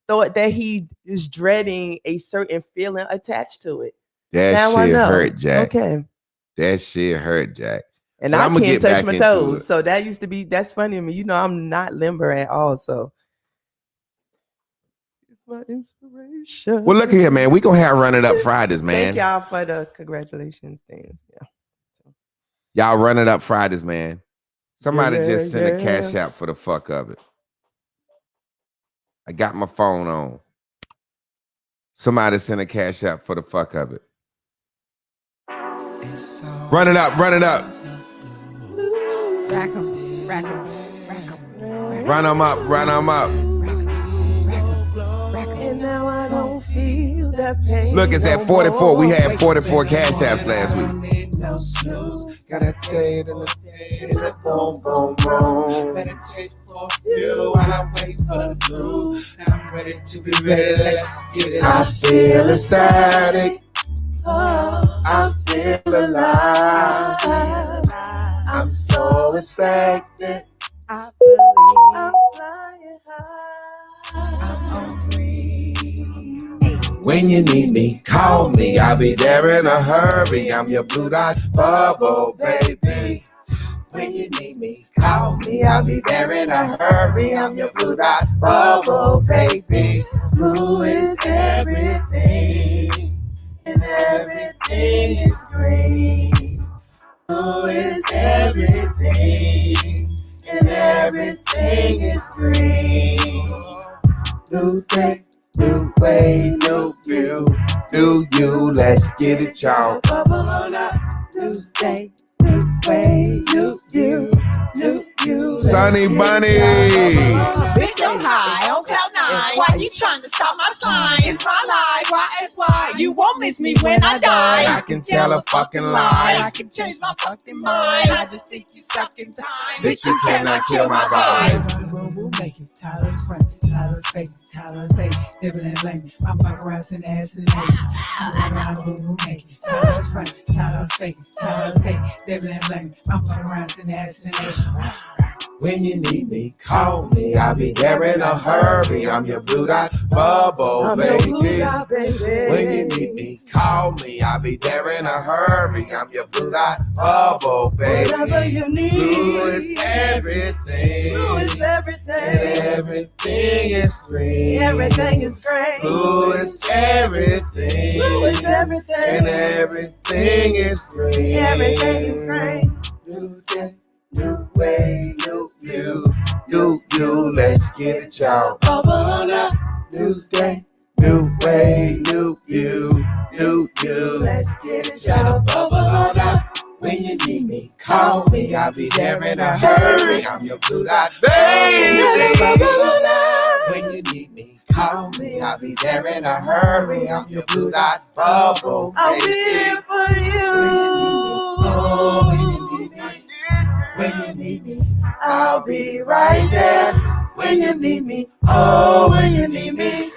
thought that he is dreading a certain feeling attached to it. That now shit hurt, Jack. Okay. That shit hurt, Jack. And I can't touch my toes. So that used to be, that's funny to me. You know, I'm not limber at all. So it's my inspiration. Well, look here, man. We gonna have Run It Up Fridays, man. Thank y'all for the congratulations things. Yeah. Y'all run it up Fridays, man. Somebody Yeah, just sent a cash yeah. out for the fuck of it. I got my phone on. Somebody sent a cash out for the fuck of it. Run it up, run it up. Rack 'em, rack 'em, rack 'em, Run them up, run them up. And now I don't feel that pain. Look, it's at 44. We had 44 cash apps last week. Gotta take it in the boom, boom, boom. Meditate for you while I'm waiting for the blue. I'm ready to be ready, let's get it. I feel ecstatic. I feel alive. I'm so expectant. I believe I'm flying high. I'm hungry. When you need me, call me. I'll be there in a hurry. I'm your blue dot bubble, baby. When you need me, call me. I'll be there in a hurry. I'm your blue dot bubble, baby. Blue is everything, and everything is green. Blue is everything, and everything is green. New day, new way, new view, new you. Let's get it, y'all. Bubble on up. New day, new way, new you, new you. Sunny Bunny. Bitch, I'm high on cloud nine. Why you trying to stop my slime? It's my life, YSY. You won't miss me when I die. I can tell a fucking lie. I can change my fucking mind. I just think you stuck in time. Bitch, you cannot kill my vibe. We'll make it. Tyler's friend, Tyler's fake, Tyler's say, dibble and blame me. I'm fucking around in ass in the nation. We'll make it. Tyler's friend, Tyler's fake, Tyler's hate, dibble and blame me. I'm fucking around in ass in the nation. When you need me, call me. I'll be there in a hurry. I'm your blue dot bubble, I'm your blue baby. dot, baby. When you need me, call me. I'll be there in a hurry. I'm your blue dot bubble, baby. Whatever you need. Blue is everything. Blue is And everything. everything is green. Everything is great. Blue is everything. Blue is everything. And everything is green. Everything is great. New day, new way, new you, new you. Let's get it, y'all. Bubble on up. New day, new way, new you, new you. Let's get it, y'all. Bubble on up. When you need me, call me. I'll be there in a hurry. I'm your blue dot baby. When you need me, call me. I'll be there in a hurry. I'm your blue dot bubble, I'll be baby. here for you. Oh, when you need me, when you need me, I'll be right there. When you need me, oh, when you need me,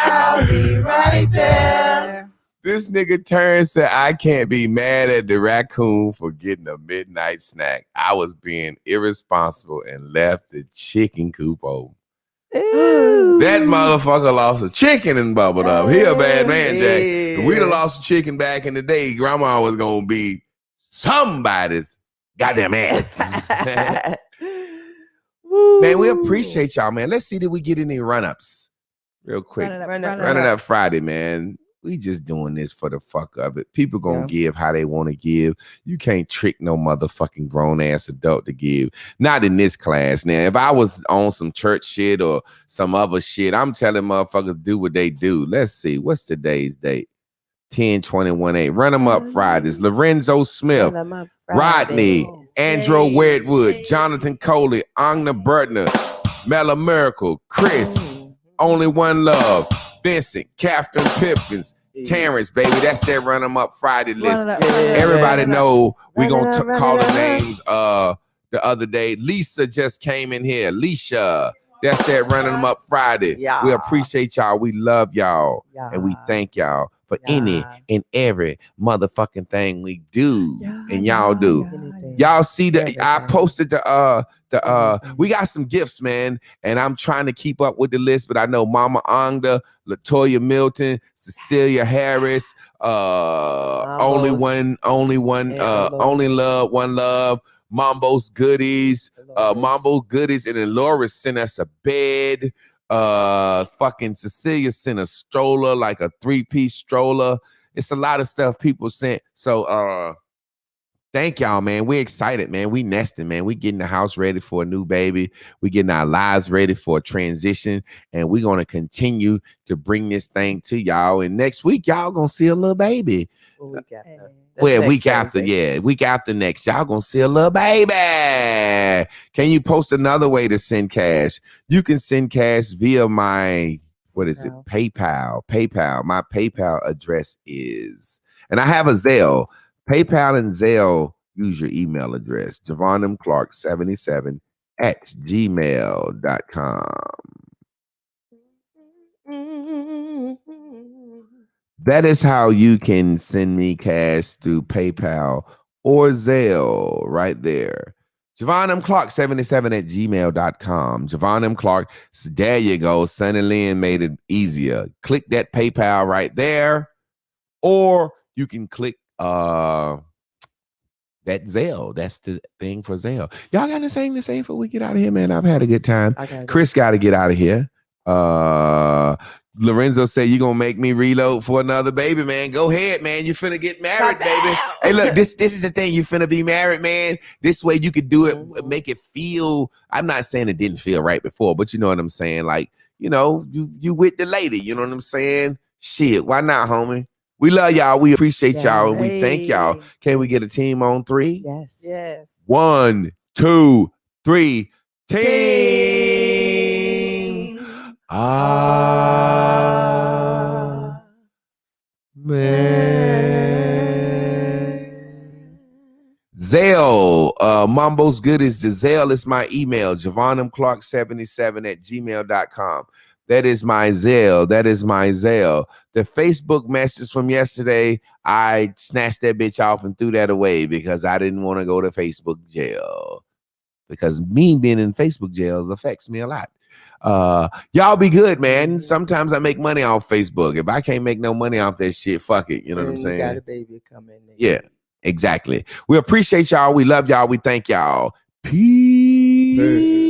I'll be right there. This nigga Turn said, I can't be mad at the raccoon for getting a midnight snack. I was being irresponsible and left the chicken coop open. That motherfucker lost a chicken and bubbled up. He a bad man, Jack. If we'd have lost a chicken back in the day, grandma was gonna be somebody's goddamn ass. Man, we appreciate y'all, man. Let's see that we get any run-ups real quick. Run Running up Friday, man. We just doing this for the fuck of it. People gonna give how they want to give. You can't trick no motherfucking grown ass adult to give. Not in this class. Now, if I was on some church shit or some other shit, I'm telling motherfuckers do what they do. Let's see. What's today's date? 10/21/8. Run them up Fridays. Lorenzo Smith, Rodney, Andrew Wedwood, Jonathan Coley, Agna Burtner, Mella Miracle, Chris, Only One Love, Vincent, Catherine Pipkins, Terrence, baby. That's that Run 'em Up Friday list. Everybody know we gonna call the names the other day. Lisa just came in here. Leisha. That's that Running 'em Up Friday. Yeah. We appreciate y'all. We love y'all. Yeah. And we thank y'all for any and every motherfucking thing we do. And y'all do. Y'all see that I posted we got some gifts, man, and I'm trying to keep up with the list, but I know Mama Angda, Latoya Milton, Cecilia Harris, Only Love, One Love, Mambo's Goodies, Mambo Goodies, and then Laura sent us a bed. Fucking Cecilia sent a stroller, like a 3-piece stroller. It's a lot of stuff people sent. So Thank y'all, man. We're excited, man. We nesting, man. We getting the house ready for a new baby. We getting our lives ready for a transition. And we're going to continue to bring this thing to y'all. And next week, y'all going to see a little baby. Week after. Well, week after next, y'all gonna see a little baby. Can you post another way to send cash? You can send cash via my PayPal. My PayPal address is, and I have a Zelle. PayPal and Zelle, use your email address, JavonMClark77@gmail.com. That is how you can send me cash through PayPal or Zelle right there. JavonMClark77@gmail.com. Javon M. Clark. So there you go. Sonny Lynn made it easier. Click that PayPal right there. Or you can click that Zelle. That's the thing for Zelle. Y'all got anything to say before we get out of here, man? I've had a good time. Chris got to get out of here. Lorenzo said, you gonna make me reload for another baby, man. Go ahead, man. You finna get married, baby. Hey, look, this is the thing. You finna be married, man. This way you could do it, make it feel. I'm not saying it didn't feel right before, but you know what I'm saying? Like, you know, you with the lady, you know what I'm saying? Shit, why not, homie? We love y'all. We appreciate y'all. And we thank y'all. Can we get a team on 3? Yes. Yes. 1, 2, 3. Team. Man. Zelle, Mambo's Good is the Zelle is my email, JavonMClark77@gmail.com. That is my Zelle. The Facebook message from yesterday, I snatched that bitch off and threw that away because I didn't want to go to Facebook jail. Because me being in Facebook jail affects me a lot. Y'all be good, man. Sometimes I make money off Facebook. If I can't make no money off that shit, fuck it. You know what I'm saying? Got a baby coming. Yeah, exactly. We appreciate y'all. We love y'all. We thank y'all. Peace.